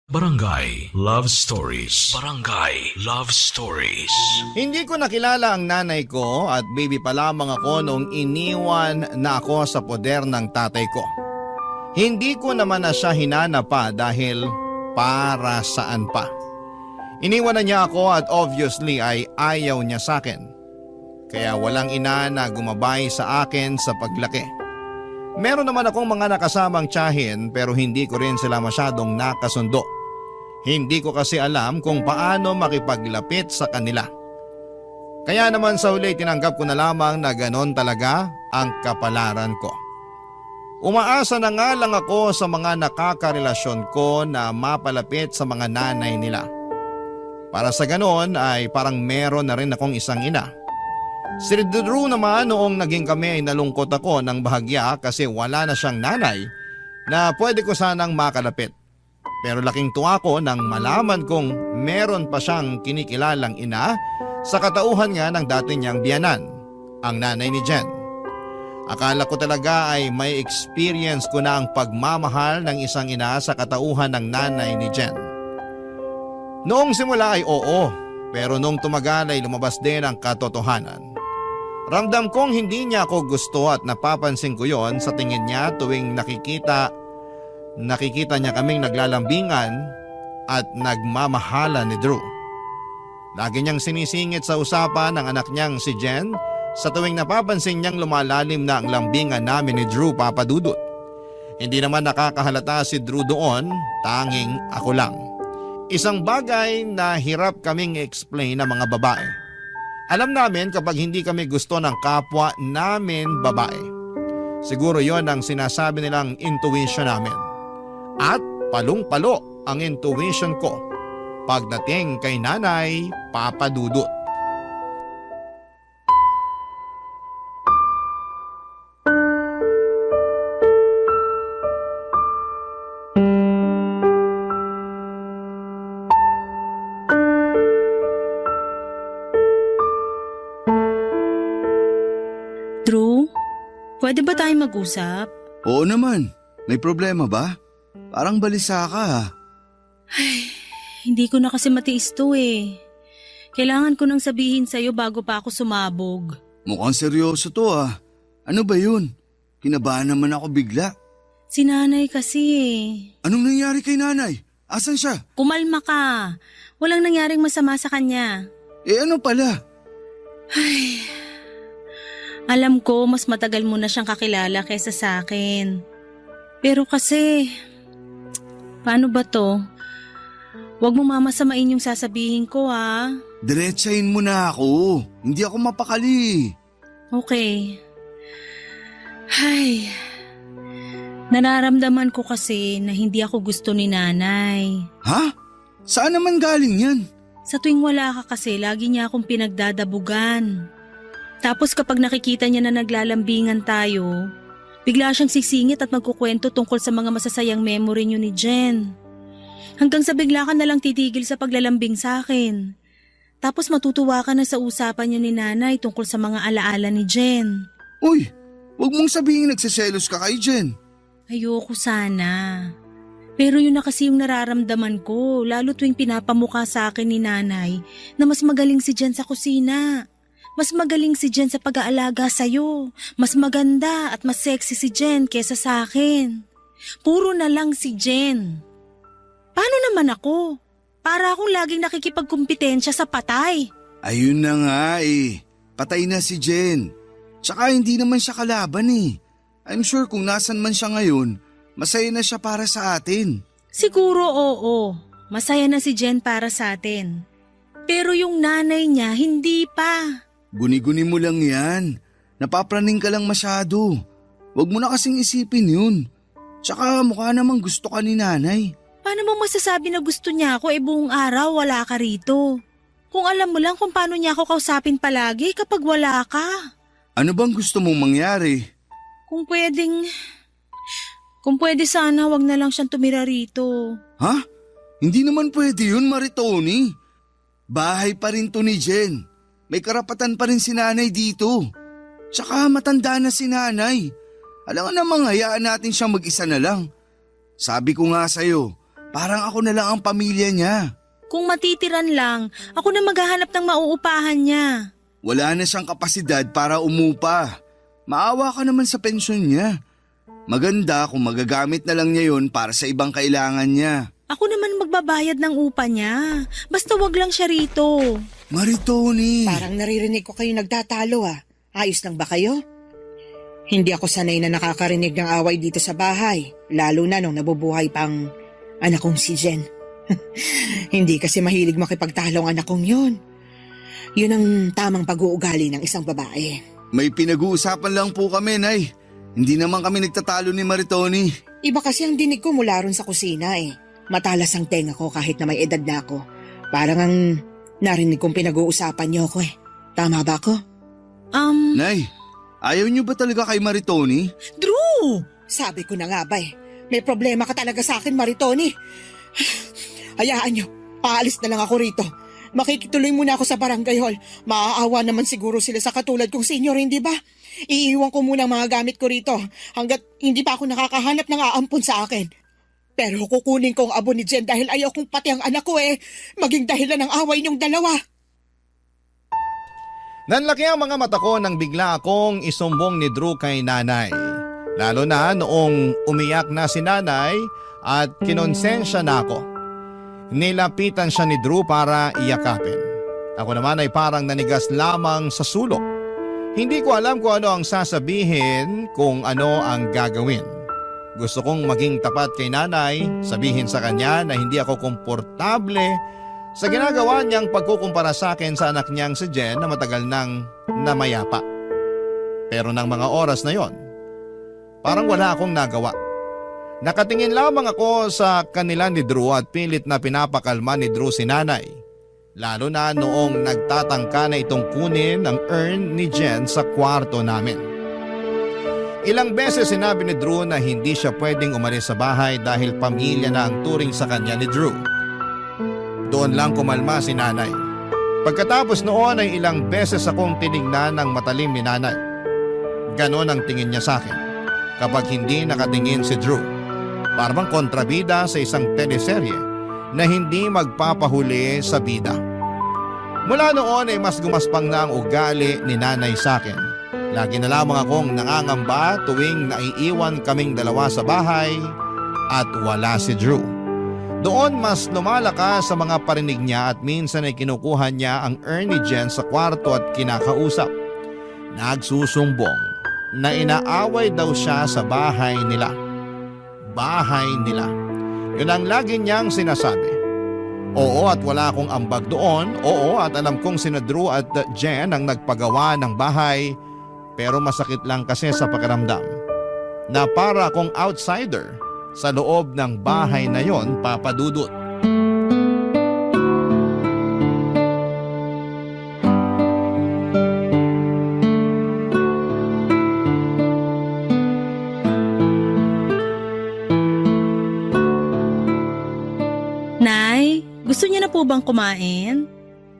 Speaker 5: Barangay Love Stories. Barangay Love Stories.
Speaker 1: Hindi ko nakilala ang nanay ko at baby pa lamang ako noong iniwan na ako sa poder ng tatay ko. Hindi ko naman na siya hinana pa dahil para saan pa. Iniwan na niya ako at obviously ay ayaw niya sa akin. Kaya walang ina na gumabay sa akin sa paglaki. Meron naman akong mga nakasamang tiyahin pero hindi ko rin sila masyadong nakasundo. Hindi ko kasi alam kung paano makipaglapit sa kanila. Kaya naman sa huli tinanggap ko na lamang na ganon talaga ang kapalaran ko. Umaasa na nga lang ako sa mga nakakarelasyon ko na mapalapit sa mga nanay nila. Para sa ganon ay parang meron na rin akong isang ina. Si Drew naman noong naging kami ay nalungkot ako ng bahagya kasi wala na siyang nanay na pwede ko sanang makalapit. Pero laking tuwa ko nang malaman kong meron pa siyang kinikilalang ina sa katauhan nga ng dati niyang biyanan, ang nanay ni Jen. Akala ko talaga ay may experience ko na ang pagmamahal ng isang ina sa katauhan ng nanay ni Jen. Noong simula ay oo, pero noong tumagal ay lumabas din ang katotohanan. Ramdam kong hindi niya ako gusto at napapansin ko yon sa tingin niya tuwing nakikita niya kaming naglalambingan at nagmamahalan ni Drew. Lagi niyang sinisingit sa usapan ng anak niyang si Jen sa tuwing napapansin niyang lumalalim na ang lambingan namin ni Drew, Papa Dudut. Hindi naman nakakahalata si Drew doon, tanging ako lang. Isang bagay na hirap kaming explain ng mga babae. Alam namin kapag hindi kami gusto ng kapwa namin babae. Siguro yon ang sinasabi nilang intuition namin. At palong-palo ang intuition ko pagdating kay Nanay Papa Dudut.
Speaker 2: Drew, pwede ba tayong mag-usap?
Speaker 3: Oo naman. May problema ba? Parang balisa ka ha.
Speaker 2: Hindi ko na kasi matiis to eh. Kailangan ko nang sabihin sa'yo bago pa ako sumabog.
Speaker 3: Mukhang seryoso to ah. Ano ba yun? Kinabahan naman ako bigla.
Speaker 2: Si nanay kasi eh.
Speaker 3: Anong nangyari kay nanay? Asan siya?
Speaker 2: Kumalma ka. Walang nangyaring masama sa kanya.
Speaker 3: Eh ano pala?
Speaker 2: Ay, alam ko mas matagal mo na siyang kakilala kaysa sa akin. Pero kasi, paano ba to? Huwag mo mamasamain yung sasabihin ko ha.
Speaker 3: Diretsahin mo na ako. Hindi ako mapakali.
Speaker 2: Okay. Ay, nararamdaman ko kasi na hindi ako gusto ni nanay.
Speaker 3: Ha? Saan naman galing yan?
Speaker 2: Sa tuwing wala ka kasi, lagi niya akong pinagdadabugan. Tapos kapag nakikita niya na naglalambingan tayo, bigla siyang sisingit at magkukwento tungkol sa mga masasayang memory niyo ni Jen. Hanggang sa bigla ka na lang titigil sa paglalambing sa akin. Tapos matutuwa ka na sa usapan niya ni nanay tungkol sa mga alaala ni Jen.
Speaker 3: Uy, wag mong sabihin nagsiselos ka kay Jen.
Speaker 2: Ayoko sana. Pero yun na kasi yung nararamdaman ko, lalo tuwing pinapamukha sa akin ni nanay na mas magaling si Jen sa kusina. Mas magaling si Jen sa pag-aalaga sa'yo. Mas maganda at mas sexy si Jen kesa sa akin. Puro na lang si Jen. Paano naman ako? Para akong laging nakikipagkumpetensya sa patay.
Speaker 3: Ayun na nga eh. Patay na si Jen. Tsaka hindi naman siya kalaban eh. I'm sure kung nasan man siya ngayon, masaya na siya para sa atin.
Speaker 2: Siguro oo. Masaya na si Jen para sa atin. Pero yung nanay niya, hindi pa.
Speaker 3: Guni-guni mo lang yan. Napapraning ka lang masyado. Huwag mo na kasing isipin yun. Tsaka mukha namang gusto ka ni nanay.
Speaker 2: Paano mo masasabi na gusto niya ako buong araw wala ka rito? Kung alam mo lang kung paano niya ako kausapin palagi kapag wala ka.
Speaker 3: Ano bang gusto mong mangyari?
Speaker 2: Kung pwede sana wag na lang siyang tumira rito.
Speaker 3: Ha? Hindi naman pwede yun, Maritoni. Bahay pa rin to ni Jen. May karapatan pa rin si nanay dito. Tsaka matanda na si nanay. Alam nga namang hayaan natin siyang mag-isa na lang. Sabi ko nga sa'yo, parang ako na lang ang pamilya niya.
Speaker 2: Kung matitiran lang, ako na maghahanap ng mauupahan niya.
Speaker 3: Wala na siyang kapasidad para umupa. Maawa ka naman sa pensyon niya. Maganda kung magagamit na lang niya yon para sa ibang kailangan niya.
Speaker 2: Ako naman magbabayad ng upa niya. Basta wag lang siya rito.
Speaker 3: Maritoni!
Speaker 4: Parang naririnig ko kayo nagtatalo ah. Ayos lang ba kayo? Hindi ako sanay na nakakarinig ng away dito sa bahay. Lalo na nung nabubuhay pang anak kong si Jen. Hindi kasi mahilig makipagtalo ang anak kong yun. Yun ang tamang pag-uugali ng isang babae.
Speaker 3: May pinag-uusapan lang po kami, Nay. Hindi naman kami nagtatalo ni Maritoni.
Speaker 4: Iba kasi ang dinig ko mula ron sa kusina eh. Matalas ang tenga ko kahit na may edad na ako. Parang ang narinig kong pinag-uusapan niyo ako eh. Tama ba ako?
Speaker 3: Nay, ayaw niyo ba talaga kay Maritoni?
Speaker 4: Drew! Sabi ko na nga ba eh. May problema ka talaga sa akin, Maritoni. Hayaan niyo, aalis na lang ako rito. Makikituloy muna ako sa barangay hall. Maaawa naman siguro sila sa katulad kong senior, hindi ba? Iiwan ko muna ang mga gamit ko rito hanggat hindi pa ako nakakahanap ng aampon sa akin. Pero kukunin ko ang abo ni Jen dahil ayaw kong pati ang anak ko maging dahilan ng away niyong dalawa.
Speaker 1: Nanlaki ang mga mata ko nang bigla akong isumbong ni Drew kay nanay. Lalo na noong umiyak na si nanay at kinonsensya na ako. Nilapitan siya ni Drew para iyakapin. Ako naman ay parang nanigas lamang sa sulok. Hindi ko alam kung ano ang sasabihin, kung ano ang gagawin. Gusto kong maging tapat kay nanay, sabihin sa kanya na hindi ako komportable sa ginagawa niyang pagkukumpara sa akin sa anak niyang si Jen na matagal nang namayapa. Pero ng mga oras na yon, parang wala akong nagawa. Nakatingin lamang ako sa kanila ni Drew at pilit na pinapakalma ni Drew si nanay. Lalo na noong nagtatangka na itong kunin ang urn ni Jen sa kwarto namin. Ilang beses sinabi ni Drew na hindi siya pwedeng umalis sa bahay dahil pamilya na ang turing sa kanya ni Drew. Doon lang kumalma si nanay. Pagkatapos noon ay ilang beses akong tinignan ng matalim ni nanay. Ganon ang tingin niya sa akin kapag hindi nakatingin si Drew. Parang kontrabida sa isang teleserye na hindi magpapahuli sa bida. Mula noon ay mas gumaspang na ang ugali ni nanay sa akin. Lagi na lamang akong nangangamba tuwing naiiwan kaming dalawa sa bahay at wala si Drew. Doon mas lumalakas sa mga parinig niya at minsan ay kinukuha niya ang Ernie Jen sa kwarto at kinakausap. Nagsusumbong na inaaway daw siya sa bahay nila. Bahay nila. Yun ang lagi niyang sinasabi. Oo at wala akong ambag doon. Oo at alam kong sina Drew at Jen ang nagpagawa ng bahay. Pero masakit lang kasi sa pakiramdam na para akong outsider sa loob ng bahay na yon, Papa Dudut.
Speaker 2: Nay, gusto niyo na po bang kumain?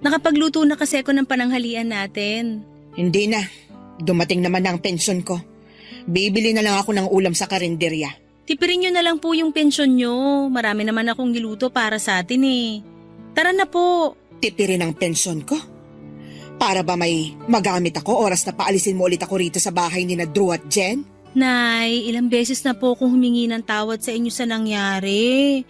Speaker 2: Nakapagluto na kasi ako ng pananghalian natin.
Speaker 4: Hindi na. Dumating naman na ang pensyon ko. Bibili na lang ako ng ulam sa karinderya.
Speaker 2: Tipirin niyo na lang po yung pensyon niyo. Marami naman akong niluto para sa atin eh. Tara na po.
Speaker 4: Tipirin ang pensyon ko? Para ba may magamit ako oras na paalisin mo ulit ako rito sa bahay ni na Drew at Jen?
Speaker 2: Nay, ilang beses na po akong humingi ng tawad sa inyo sa nangyari.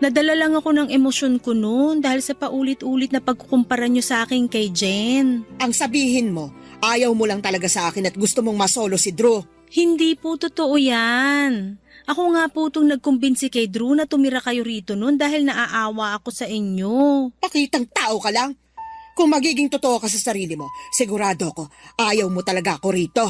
Speaker 2: Nadala lang ako ng emosyon ko noon dahil sa paulit-ulit na pagkukumpara niyo sa akin kay Jen.
Speaker 4: Ang sabihin mo, ayaw mo lang talaga sa akin at gusto mong masolo si Drew.
Speaker 2: Hindi po totoo yan. Ako nga po itong nagkumbinsi kay Drew na tumira kayo rito noon dahil naaawa ako sa inyo.
Speaker 4: Pakitang tao ka lang. Kung magiging totoo ka sa sarili mo, sigurado ko, ayaw mo talaga ako rito.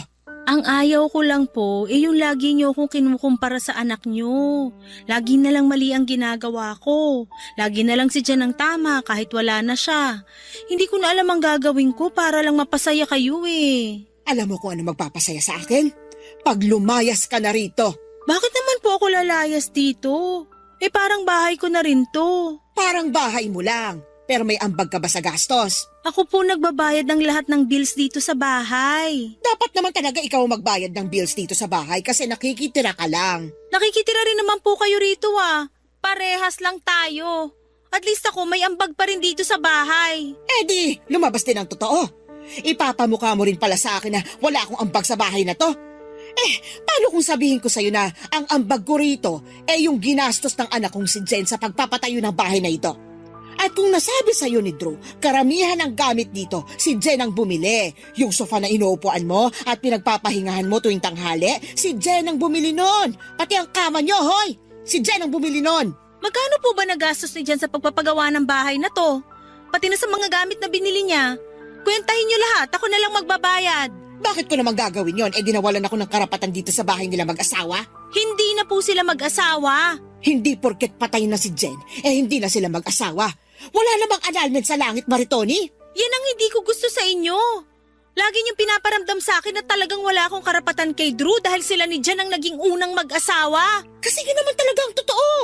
Speaker 2: Ang ayaw ko lang po, yung lagi niyo akong kinukumpara sa anak niyo. Lagi na lang mali ang ginagawa ko. Lagi na lang si Jan ang tama kahit wala na siya. Hindi ko na alam ang gagawin ko para lang mapasaya kayo eh.
Speaker 4: Alam mo kung ano magpapasaya sa akin? Pag lumayas ka na rito.
Speaker 2: Bakit naman po ako lalayas dito? Parang bahay ko na rin to.
Speaker 4: Parang bahay mo lang, pero may ambag ka ba sa gastos?
Speaker 2: Ako po nagbabayad ng lahat ng bills dito sa bahay.
Speaker 4: Dapat naman talaga ikaw ang magbayad ng bills dito sa bahay kasi nakikitira ka lang.
Speaker 2: Nakikitira rin naman po kayo rito ah. Parehas lang tayo. At least ako may ambag pa rin dito sa bahay.
Speaker 4: Di, lumabas din ang totoo. Ipapamukha mo rin pala sa akin na wala akong ambag sa bahay na to. Paano kung sabihin ko sa'yo na ang ambag ko rito yung ginastos ng anak kong si Jen sa pagpapatayo ng bahay na ito? At kung nasabi sa'yo ni Drew, karamihan ng gamit dito, si Jen ang bumili. Yung sofa na inuupuan mo at pinagpapahingahan mo tuwing tanghali, si Jen ang bumili nun. Pati ang kama nyo, hoy! Si Jen ang bumili nun.
Speaker 2: Magkano po ba nagastos ni Jan sa pagpapagawa ng bahay na to? Pati na sa mga gamit na binili niya. Kwentahin niyo lahat, ako na lang magbabayad.
Speaker 4: Bakit ko naman gagawin yon? Dinawalan ako ng karapatan dito sa bahay nila mag-asawa?
Speaker 2: Hindi na po sila mag-asawa.
Speaker 4: Hindi porket patay na si Jen, hindi na sila mag-asawa. Wala namang annulment sa langit, Maritoni.
Speaker 2: Yan ang hindi ko gusto sa inyo. Lagi niyong pinaparamdam sa akin na talagang wala akong karapatan kay Drew dahil sila ni Jan ang naging unang mag-asawa.
Speaker 4: Kasi yun naman talaga ang totoo.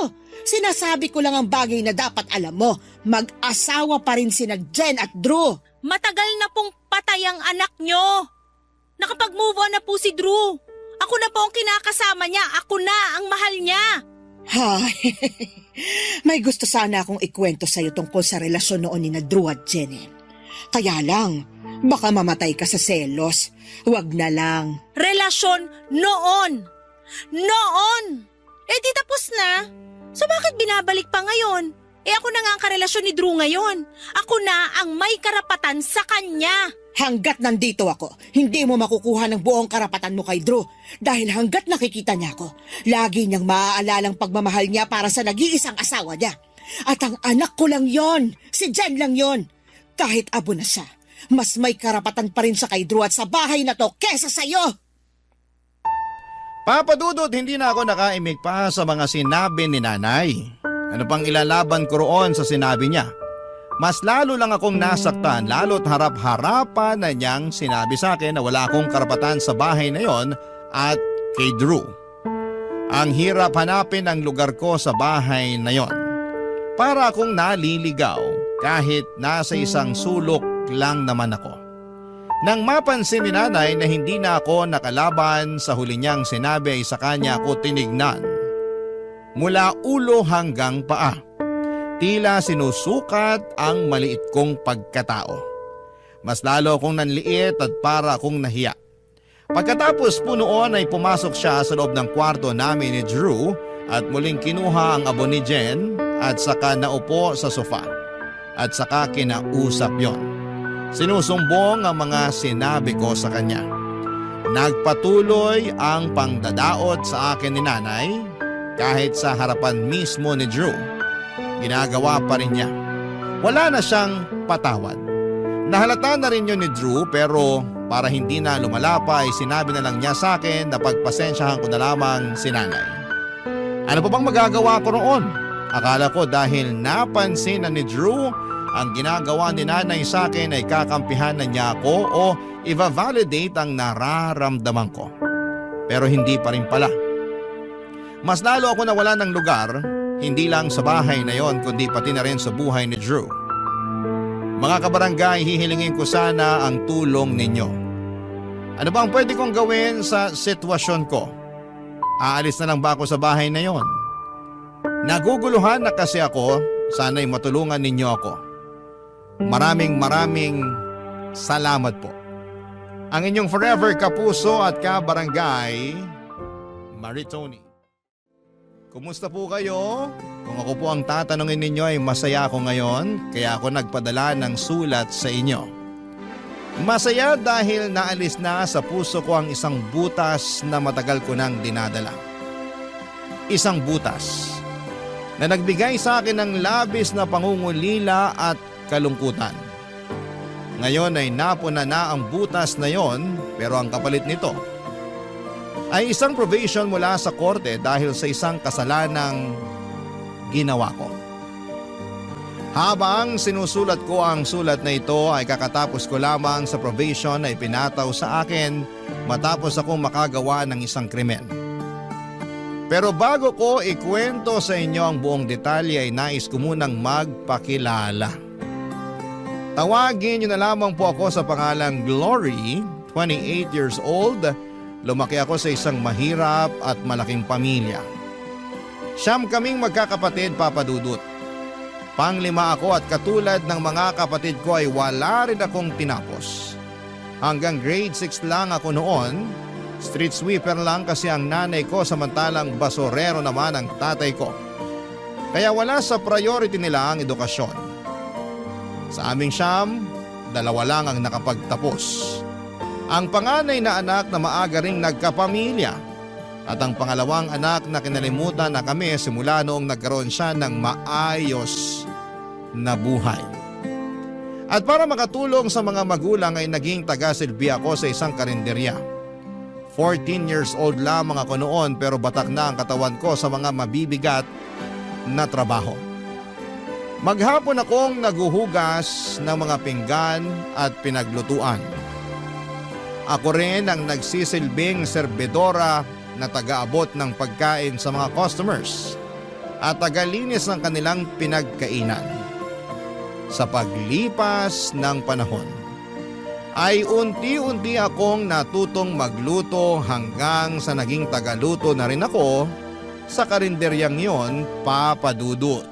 Speaker 4: Sinasabi ko lang ang bagay na dapat alam mo. Mag-asawa pa rin sina Jen at Drew.
Speaker 2: Matagal na pong patay ang anak niyo. Nakapag-move on na po si Drew. Ako na po ang kinakasama niya. Ako na ang mahal niya.
Speaker 4: Hay, may gusto sana akong ikwento sa'yo tungkol sa relasyon noon ni na Drew at Jen. Kaya lang, baka mamatay ka sa selos. Huwag na lang.
Speaker 2: Relasyon noon. Noon. Di tapos na. So bakit binabalik pa ngayon? Ako na nga ang karelasyon ni Drew ngayon. Ako na ang may karapatan sa kanya.
Speaker 4: Hanggat nandito ako, hindi mo makukuha ng buong karapatan mo kay Drew. Dahil hanggat nakikita niya ako, lagi niyang maaalalang pagmamahal niya para sa nag-iisang asawa niya. At ang anak ko lang yon, si Jen lang yon. Kahit abo na siya, mas may karapatan pa rin siya kay Drew at sa bahay na to kesa sa'yo.
Speaker 1: Papa Dudut, hindi na ako nakaimik pa sa mga sinabi ni nanay. Ano pang ilalaban ko roon sa sinabi niya? Mas lalo lang akong nasaktan, lalo't harap-harapan na niyang sinabi sa akin na wala akong karapatan sa bahay na yon at kay Drew. Ang hirap hanapin ang lugar ko sa bahay na yon. Para akong naliligaw kahit nasa isang sulok lang naman ako. Nang mapansin ni nanay na hindi na ako nakalaban sa huli niyang sinabi ay sa kanya ako tinignan. Mula ulo hanggang paa. Tila sinusukat ang maliit kong pagkatao. Mas lalo akong nanliit at para akong nahiya. Pagkatapos po noon ay pumasok siya sa loob ng kwarto namin ni Drew at muling kinuha ang abo ni Jen at saka naupo sa sofa at saka kinausap yon. Sinusumbong ang mga sinabi ko sa kanya. Nagpatuloy ang pangdadaot sa akin ni nanay kahit sa harapan mismo ni Drew. Ginagawa pa rin niya. Wala na siyang patawad. Nahalata na rin yun ni Drew pero para hindi na lumalapa ay sinabi na lang niya sa akin na pagpasensyahan ko na lamang si nanay. Ano pa bang magagawa ko roon? Akala ko dahil napansin na ni Drew ang ginagawa ni nanay sa akin ay kakampihan na niya ako o i-validate ang nararamdaman ko. Pero hindi pa rin pala. Mas lalo ako nawala ng lugar, hindi lang sa bahay na yon kundi pati na rin sa buhay ni Drew. Mga kabarangay, hihilingin ko sana ang tulong ninyo. Ano ba ang pwede kong gawin sa sitwasyon ko? Aalis na lang ba ako sa bahay na yon? Naguguluhan na kasi ako, sana'y matulungan ninyo ako. Maraming salamat po. Ang inyong forever kapuso at kabarangay, Maritoni. Kumusta po kayo? Kung ako po ang tatanungin ninyo ay masaya ako ngayon, kaya ako nagpadala ng sulat sa inyo. Masaya dahil naalis na sa puso ko ang isang butas na matagal ko nang dinadala. Isang butas na nagbigay sa akin ng labis na pangungulila at kalungkutan. Ngayon ay napuna na ang butas na yon pero ang kapalit nito ay isang probation mula sa korte dahil sa isang kasalanang ginawa ko. Habang sinusulat ko ang sulat na ito ay kakatapos ko lamang sa probation na ipinataw sa akin matapos akong makagawa ng isang krimen. Pero bago ko ikwento sa inyo ang buong detalye ay nais ko munang magpakilala. Tawagin niyo na lamang po ako sa pangalang Glory, 28 years old. Lumaki ako sa isang mahirap at malaking pamilya. Siyam kaming magkakapatid, Papa Dudut. Panglima ako at katulad ng mga kapatid ko ay wala rin akong tinapos. Hanggang grade 6 lang ako noon. Street sweeper lang kasi ang nanay ko samantalang basurero naman ang tatay ko. Kaya wala sa priority nila ang edukasyon. Sa aming siyam, 2 lang ang nakapagtapos. Ang panganay na anak na maaga ring nagkapamilya at ang pangalawang anak na kinalimutan na kami simula noong nagkaroon siya ng maayos na buhay. At para makatulong sa mga magulang ay naging taga-silbi ako sa isang karinderya. 14 years old lamang ako noon pero batak na ang katawan ko sa mga mabibigat na trabaho. Maghapon akong naguhugas ng mga pinggan at pinaglutuan. Ako rin ang nagsisilbing serbedora na taga-abot ng pagkain sa mga customers at tagalinis ng kanilang pinagkainan. Sa paglipas ng panahon, ay unti-unti akong natutong magluto hanggang sa naging tagaluto na rin ako sa karinderyang yon, Papa Dudut.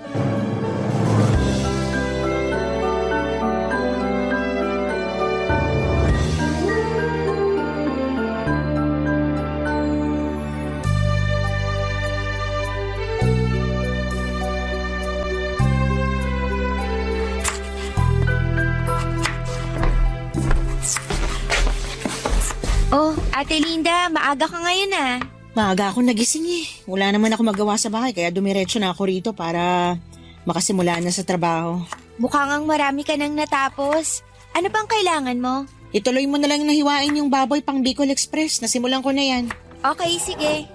Speaker 6: Oh, Ate Linda, maaga ka ngayon ah.
Speaker 4: Maaga ako nagising eh. Wala naman ako magawa sa bahay kaya dumiretso na ako rito para makasimula na sa trabaho.
Speaker 6: Mukhang ang marami ka nang natapos. Ano bang kailangan mo?
Speaker 4: Ituloy mo na lang nahiwain yung baboy pang Bicol Express. Nasimulan ko na yan.
Speaker 6: Okay, sige.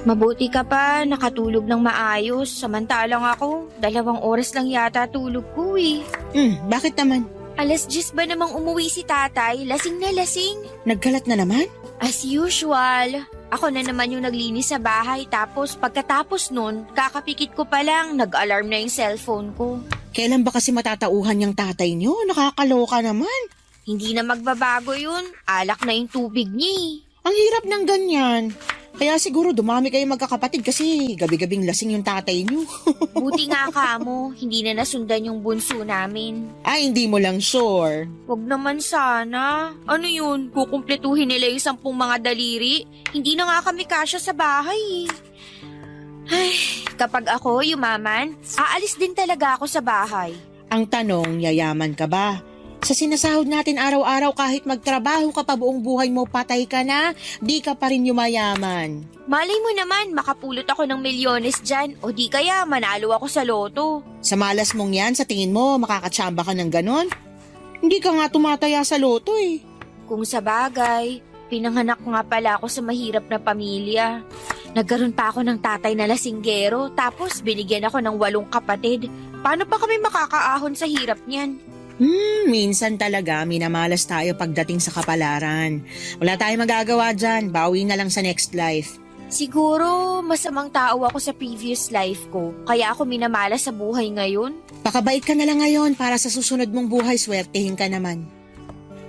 Speaker 6: Mabuti ka pa, nakatulog ng maayos. Samantalang ako, 2 oras lang yata tulog ko eh.
Speaker 4: Bakit naman?
Speaker 6: 10:00 ba namang umuwi si tatay? Lasing na lasing.
Speaker 4: Nagkalat na naman?
Speaker 6: As usual. Ako na naman yung naglinis sa bahay tapos pagkatapos nun, kakapikit ko pa lang, nag-alarm na yung cellphone ko.
Speaker 4: Kailan ba kasi matatauhan yung tatay niyo? Nakakaloka naman.
Speaker 6: Hindi na magbabago yun. Alak na yung tubig niya eh.
Speaker 4: Ang hirap ng ganyan. Kaya siguro dumami kayo magkakapatid kasi gabi-gabing lasing yung tatay niyo.
Speaker 6: Buti nga kamo, hindi na nasundan yung bunso namin.
Speaker 4: Ay, hindi mo lang sure.
Speaker 6: Wag naman sana. Ano yun, kukumpletuhin nila yung 10 mga daliri? Hindi na nga kami kasya sa bahay eh. Ay, kapag ako yumaman, aalis din talaga ako sa bahay.
Speaker 4: Ang tanong, yayaman ka ba? Sa sinasahod natin araw-araw kahit magtrabaho ka pa buong buhay mo, patay ka na, di ka pa rin yumayaman.
Speaker 6: Malay mo naman, makapulot ako ng milyones dyan o di kaya manalo ako sa loto.
Speaker 4: Sa malas mong yan, sa tingin mo, makakatsamba ka ng ganon? Hindi ka nga tumataya sa loto eh.
Speaker 6: Kung sa bagay, pinanganak nga pala ako sa mahirap na pamilya. Nagkaroon pa ako ng tatay na lasinggero, tapos binigyan ako ng 8 kapatid. Paano pa kami makakaahon sa hirap niyan?
Speaker 4: Minsan talaga minamalas tayo pagdating sa kapalaran. Wala tayong magagawa dyan, bawi na lang sa next life.
Speaker 6: Siguro masamang tao ako sa previous life ko, kaya ako minamala sa buhay ngayon.
Speaker 4: Pakabait ka na lang ngayon para sa susunod mong buhay, swertehin ka naman.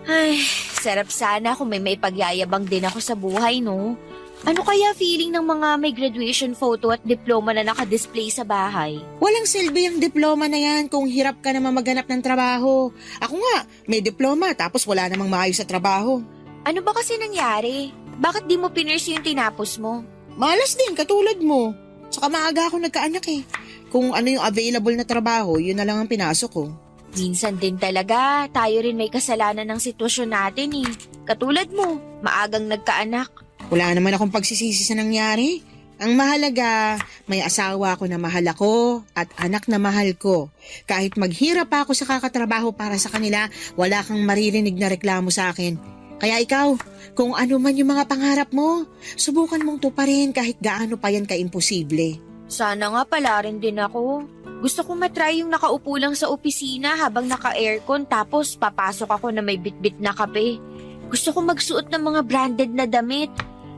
Speaker 6: Ay, sarap sana kung may maipagyayabang din ako sa buhay, no? Ano kaya feeling ng mga may graduation photo at diploma na nakadisplay sa bahay?
Speaker 4: Walang silbi ang diploma na yan kung hirap ka naman maghanap ng trabaho. Ako nga, may diploma tapos wala namang maayos sa trabaho.
Speaker 6: Ano ba kasi nangyari? Bakit di mo pinurse yung tinapos mo?
Speaker 4: Malas din, katulad mo. Saka maaga ako nagkaanak eh. Kung ano yung available na trabaho, yun na lang ang pinasok ko.
Speaker 6: Minsan din talaga, tayo rin may kasalanan ng sitwasyon natin eh. Katulad mo, maagang nagkaanak.
Speaker 4: Wala naman akong pagsisisi sa nangyari. Ang mahalaga, may asawa ako na mahal ako at anak na mahal ko. Kahit maghirap pa ako sa kakatrabaho para sa kanila, wala kang maririnig na reklamo sa akin. Kaya ikaw, kung ano man yung mga pangarap mo, subukan mong tuparin kahit gaano pa yan ka-imposible.
Speaker 6: Sana nga pala rin din ako. Gusto kong matry yung nakaupo lang sa opisina habang naka-aircon tapos papasok ako na may bitbit na kape. Gusto kong magsuot ng mga branded na damit.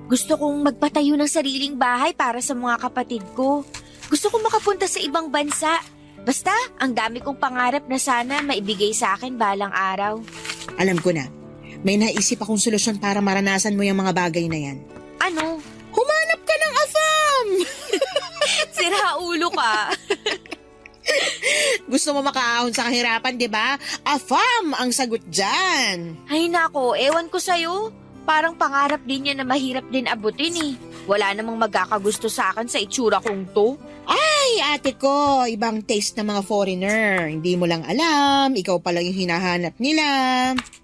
Speaker 6: Gusto kong magpatayo ng sariling bahay para sa mga kapatid ko. Gusto kong makapunta sa ibang bansa. Basta, ang dami kong pangarap na sana maibigay sa akin balang araw.
Speaker 4: Alam ko na, may naisip akong solusyon para maranasan mo yung mga bagay na yan.
Speaker 6: Ano?
Speaker 4: Humanap ka ng afam!
Speaker 6: Sira ulo ka.
Speaker 4: Gusto mo makaahon sa kahirapan, di ba? Afam ang sagot dyan!
Speaker 6: Ay nako, ewan ko sa'yo. Parang pangarap din yan na mahirap din abutin eh. Wala namang magkakagusto sa akin sa itsura kong to.
Speaker 4: Ay, ate ko, ibang taste ng mga foreigner. Hindi mo lang alam, ikaw pala yung hinahanap nila.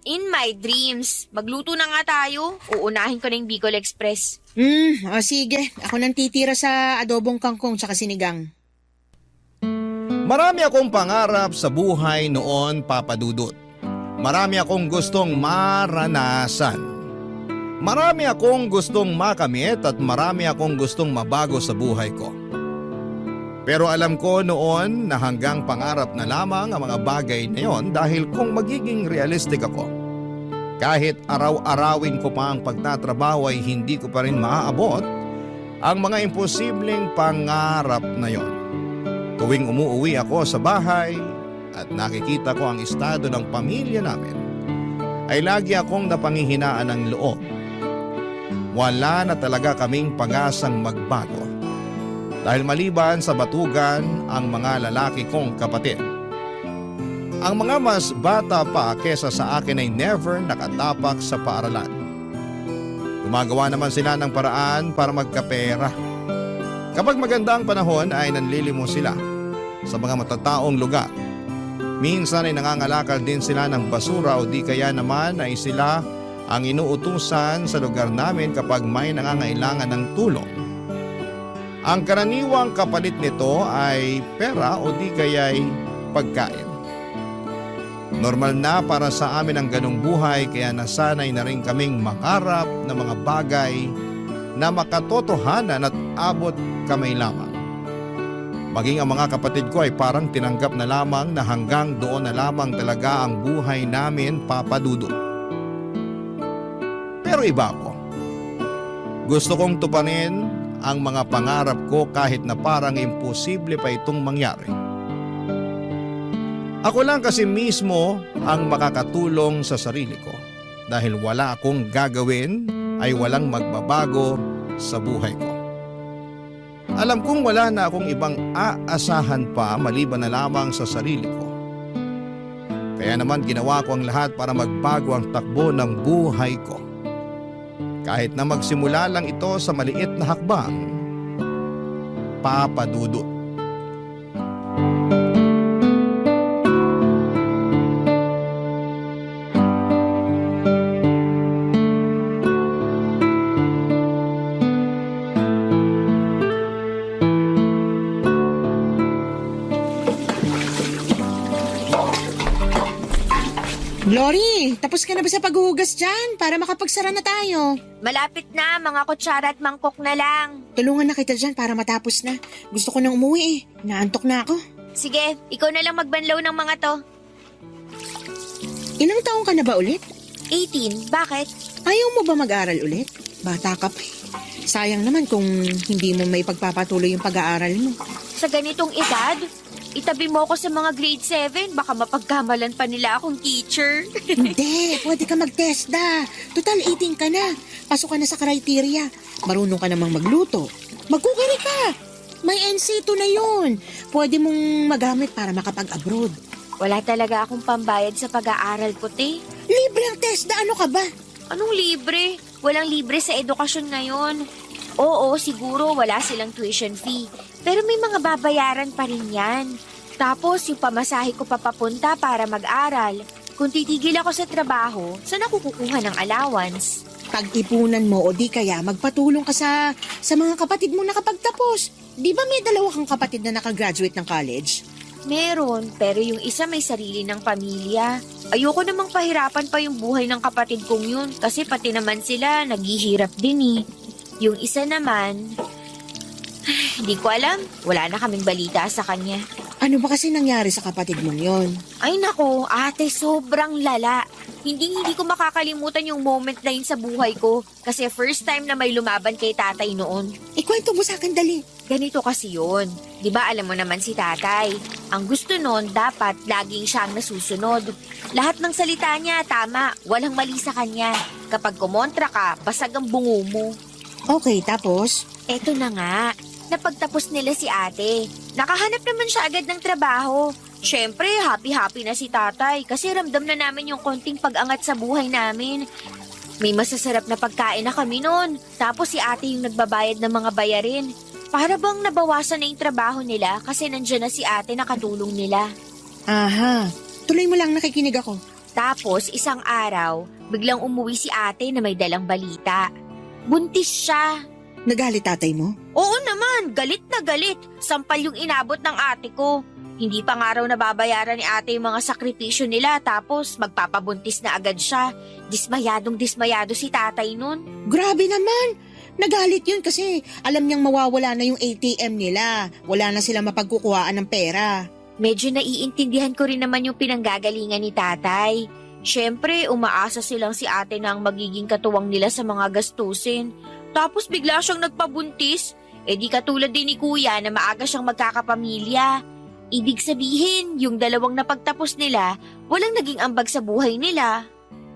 Speaker 6: In my dreams, magluto na nga tayo. Uunahin ko na yung Bicol Express.
Speaker 4: Sige. Ako nang titira sa adobong kangkong tsaka sinigang.
Speaker 1: Marami akong pangarap sa buhay noon, Papa Dudut. Marami akong gustong maranasan. Marami akong gustong makamit at marami akong gustong mabago sa buhay ko. Pero alam ko noon na hanggang pangarap na lamang ang mga bagay na yon dahil kung magiging realistic ako, kahit araw-arawin ko pa ang pagtatrabaho ay hindi ko pa rin maaabot ang mga imposibleng pangarap na yon. Tuwing umuuwi ako sa bahay at nakikita ko ang estado ng pamilya namin, ay lagi akong napanghihinaan ng loob. Wala na talaga kaming pag-asang magbago. Dahil maliban sa batugan ang mga lalaki kong kapatid. Ang mga mas bata pa kesa sa akin ay never nakatapak sa paaralan. Gumagawa naman sila ng paraan para magkapera. Kapag maganda ang panahon ay nanlilimos sila sa mga matataong lugar. Minsan ay nangangalakal din sila ng basura o di kaya naman ay sila ang inuutusan sa lugar namin kapag may nangangailangan ng tulong. Ang karaniwang kapalit nito ay pera o di kaya'y pagkain. Normal na para sa amin ang ganong buhay kaya nasanay na rin kaming mangarap ng mga bagay na makatotohanan at abot kamay lamang. Maging ang mga kapatid ko ay parang tinanggap na lamang na hanggang doon na lamang talaga ang buhay namin, Papa Dudut. Pero iba ako. Gusto kong tuparin ang mga pangarap ko kahit na parang imposible pa itong mangyari. Ako lang kasi mismo ang makakatulong sa sarili ko dahil wala akong gagawin ay walang magbabago sa buhay ko. Alam kong wala na akong ibang aasahan pa maliban na lamang sa sarili ko. Kaya naman ginawa ko ang lahat para magbago ang takbo ng buhay ko. Kahit na magsimula lang ito sa maliit na hakbang, Papa Dudut.
Speaker 4: Glory, tapos ka na ba sa paghuhugas dyan para makapagsara na tayo?
Speaker 6: Malapit na, mga kutsara at mangkok na lang.
Speaker 4: Tulungan na kita dyan para matapos na. Gusto ko nang umuwi eh. Naantok na ako.
Speaker 6: Sige, ikaw na lang magbanlaw ng mga to.
Speaker 4: Ilang taong ka na ba ulit?
Speaker 6: 18, bakit?
Speaker 4: Ayaw mo ba mag-aral ulit? Bata ka pa eh. Sayang naman kung hindi mo may pagpapatuloy yung pag-aaral mo.
Speaker 6: Sa ganitong edad, itabi mo ako sa mga grade 7, baka mapagkamalan pa nila akong teacher.
Speaker 4: Hindi, pwede ka mag-TESDA. Total 18 ka na. Pasok ka na sa criteria. Marunong ka namang magluto. Magkukari ka. May NC2 na yun. Pwede mong magamit para makapag-abroad.
Speaker 6: Wala talaga akong pambayad sa pag-aaral ko, te.
Speaker 4: Libre ang TESDA, ano ka ba?
Speaker 6: Anong libre? Walang libre sa edukasyon ngayon. Oo, siguro wala silang tuition fee. Pero may mga babayaran pa rin yan. Tapos yung pamasahe ko papapunta para mag-aral. Kung titigil ako sa trabaho, saan ako kukuha ng allowance?
Speaker 4: Pag-ipunan mo o di kaya magpatulong ka sa mga kapatid mo nakapagtapos. Di ba may dalawa kang kapatid na nakagraduate ng college?
Speaker 6: Meron, pero yung isa may sarili ng pamilya. Ayoko namang pahirapan pa yung buhay ng kapatid kong yun kasi pati naman sila naghihirap din eh. Yung isa naman, hindi ko alam. Wala na kaming balita sa kanya.
Speaker 4: Ano ba kasi nangyari sa kapatid mong yon?
Speaker 6: Ay nako, ate, sobrang lala. Hindi ko makakalimutan yung moment na yun sa buhay ko kasi first time na may lumaban kay tatay noon.
Speaker 4: Ikwento mo sa akin dali.
Speaker 6: Ganito kasi yun. Di ba alam mo naman si tatay? Ang gusto nun, dapat laging siya ang nasusunod. Lahat ng salita niya, tama. Walang mali sa kanya. Kapag kumontra ka, basag ang bungo mo.
Speaker 4: Okay, tapos?
Speaker 6: Eto na nga. Napagtapos nila si ate. Nakahanap naman siya agad ng trabaho. Siyempre, happy-happy na si tatay kasi ramdam na namin yung konting pag-angat sa buhay namin. May masasarap na pagkain na kami noon. Tapos si ate yung nagbabayad ng mga bayarin. Para bang nabawasan na yung trabaho nila kasi nandyan na si ate na katulong nila.
Speaker 4: Aha, tuloy mo lang, nakikinig ako.
Speaker 6: Tapos isang araw, biglang umuwi si ate na may dalang balita. Buntis siya.
Speaker 4: Nagalit tatay mo?
Speaker 6: Oo naman, galit na galit. Sampal yung inabot ng ate ko. Hindi pa nga raw nababayaran ni ate yung mga sakripisyo nila tapos magpapabuntis na agad siya. Dismayado si tatay nun.
Speaker 4: Grabe naman! Nagalit yun kasi alam niyang mawawala na yung ATM nila. Wala na sila mapagkukuhaan ng pera.
Speaker 6: Medyo naiintindihan ko rin naman yung pinanggagalingan ni tatay. Siyempre, umaasa silang si ate na ang magiging katuwang nila sa mga gastusin. Tapos bigla siyang nagpabuntis. Eh di katulad din ni kuya na maaga siyang magkakapamilya. Ibig sabihin, yung dalawang napagtapos nila, walang naging ambag sa buhay nila.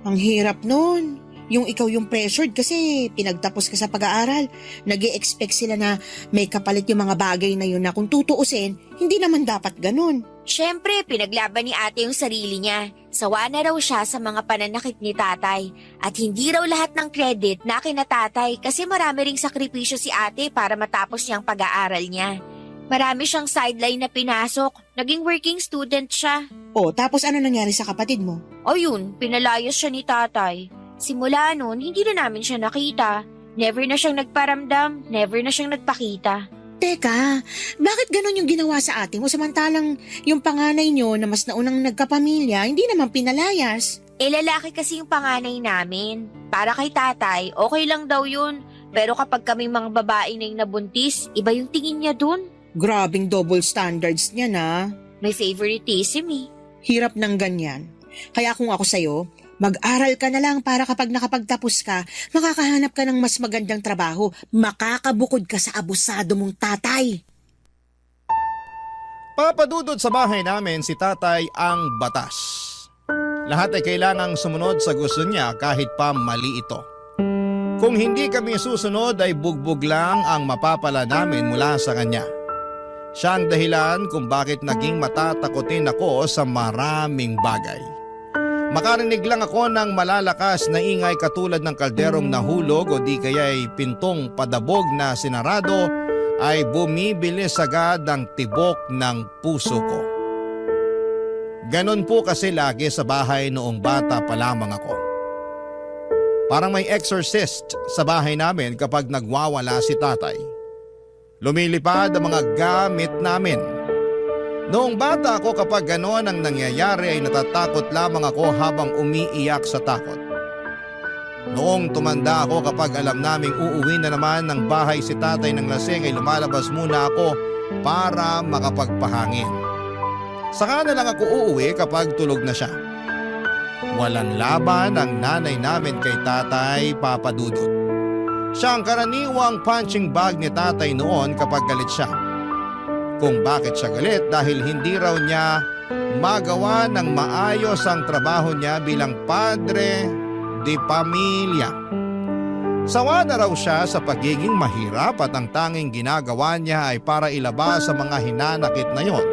Speaker 4: Ang hirap nun. Yung ikaw yung pressured kasi pinagtapos ka sa pag-aaral. Nag-i-expect sila na may kapalit yung mga bagay na yun na kung tutuusin, hindi naman dapat ganun.
Speaker 6: Siyempre, pinaglaban ni ate yung sarili niya. Sawa na raw siya sa mga pananakit ni tatay. At hindi raw lahat ng credit na kina tatay kasi marami ring sakripisyo si ate para matapos niyang pag-aaral niya. Marami siyang sideline na pinasok. Naging working student siya.
Speaker 4: O, tapos ano nangyari sa kapatid mo?
Speaker 6: O yun, pinalayas siya ni tatay. Simula noon, hindi na namin siya nakita. Never na siyang nagparamdam, never na siyang nagpakita.
Speaker 4: Teka, bakit ganun yung ginawa sa ate mo samantalang yung panganay nyo na mas naunang nagkapamilya, hindi naman pinalayas?
Speaker 6: Lalaki kasi yung panganay namin. Para kay tatay, okay lang daw yun. Pero kapag kaming mga babae na yung nabuntis, iba yung tingin niya dun.
Speaker 4: Grabing double standards niya na.
Speaker 6: May favoritism eh.
Speaker 4: Hirap ng ganyan. Kaya kung ako sa'yo, mag-aral ka na lang para kapag nakapagtapos ka, makakahanap ka ng mas magandang trabaho. Makakabukod ka sa abusado mong tatay.
Speaker 1: Papadudod sa bahay namin si tatay ang batas. Lahat ay kailangang sumunod sa gusto niya kahit pa mali ito. Kung hindi kami susunod ay bugbog lang ang mapapala namin mula sa kanya. Siya ang dahilan kung bakit naging matatakotin ako sa maraming bagay. Makarinig lang ako ng malalakas na ingay katulad ng kalderong nahulog o di kaya'y pintong padabog na sinarado ay bumibilis agad ang tibok ng puso ko. Ganon po kasi lagi sa bahay noong bata pa lamang ako. Parang may exorcist sa bahay namin kapag nagwawala si tatay. Lumilipad ang mga gamit namin. Noong bata ako kapag ganon ang nangyayari ay natatakot lamang ako habang umiiyak sa takot. Noong tumanda ako kapag alam naming uuwi na naman ng bahay si tatay ng lasing ay lumalabas muna ako para makapagpahangin. Saka na lang ako uuwi kapag tulog na siya. Walang laban ang nanay namin kay tatay, Papa Dudut. Siya ang karaniwang punching bag ni tatay noon kapag galit siya. Kung bakit siya galit dahil hindi raw niya magawa ng maayos ang trabaho niya bilang padre de pamilya. Sawa na raw siya sa pagiging mahirap at ang tanging ginagawa niya ay para ilabas sa mga hinanakit na yon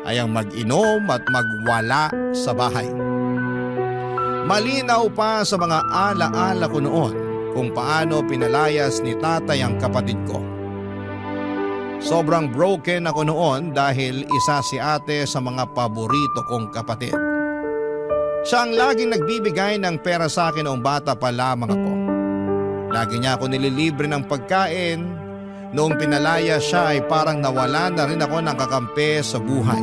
Speaker 1: ay ang mag-inom at magwala sa bahay. Malinaw pa sa mga alaala ko noon kung paano pinalayas ni tatay ang kapatid ko. Sobrang broken ako noon dahil isa si ate sa mga paborito kong kapatid. Siya ang laging nagbibigay ng pera sa akin noong bata pa lamang ako. Lagi niya ako nililibre ng pagkain. Noong pinalaya siya ay parang nawala na rin ako ng kakampi sa buhay.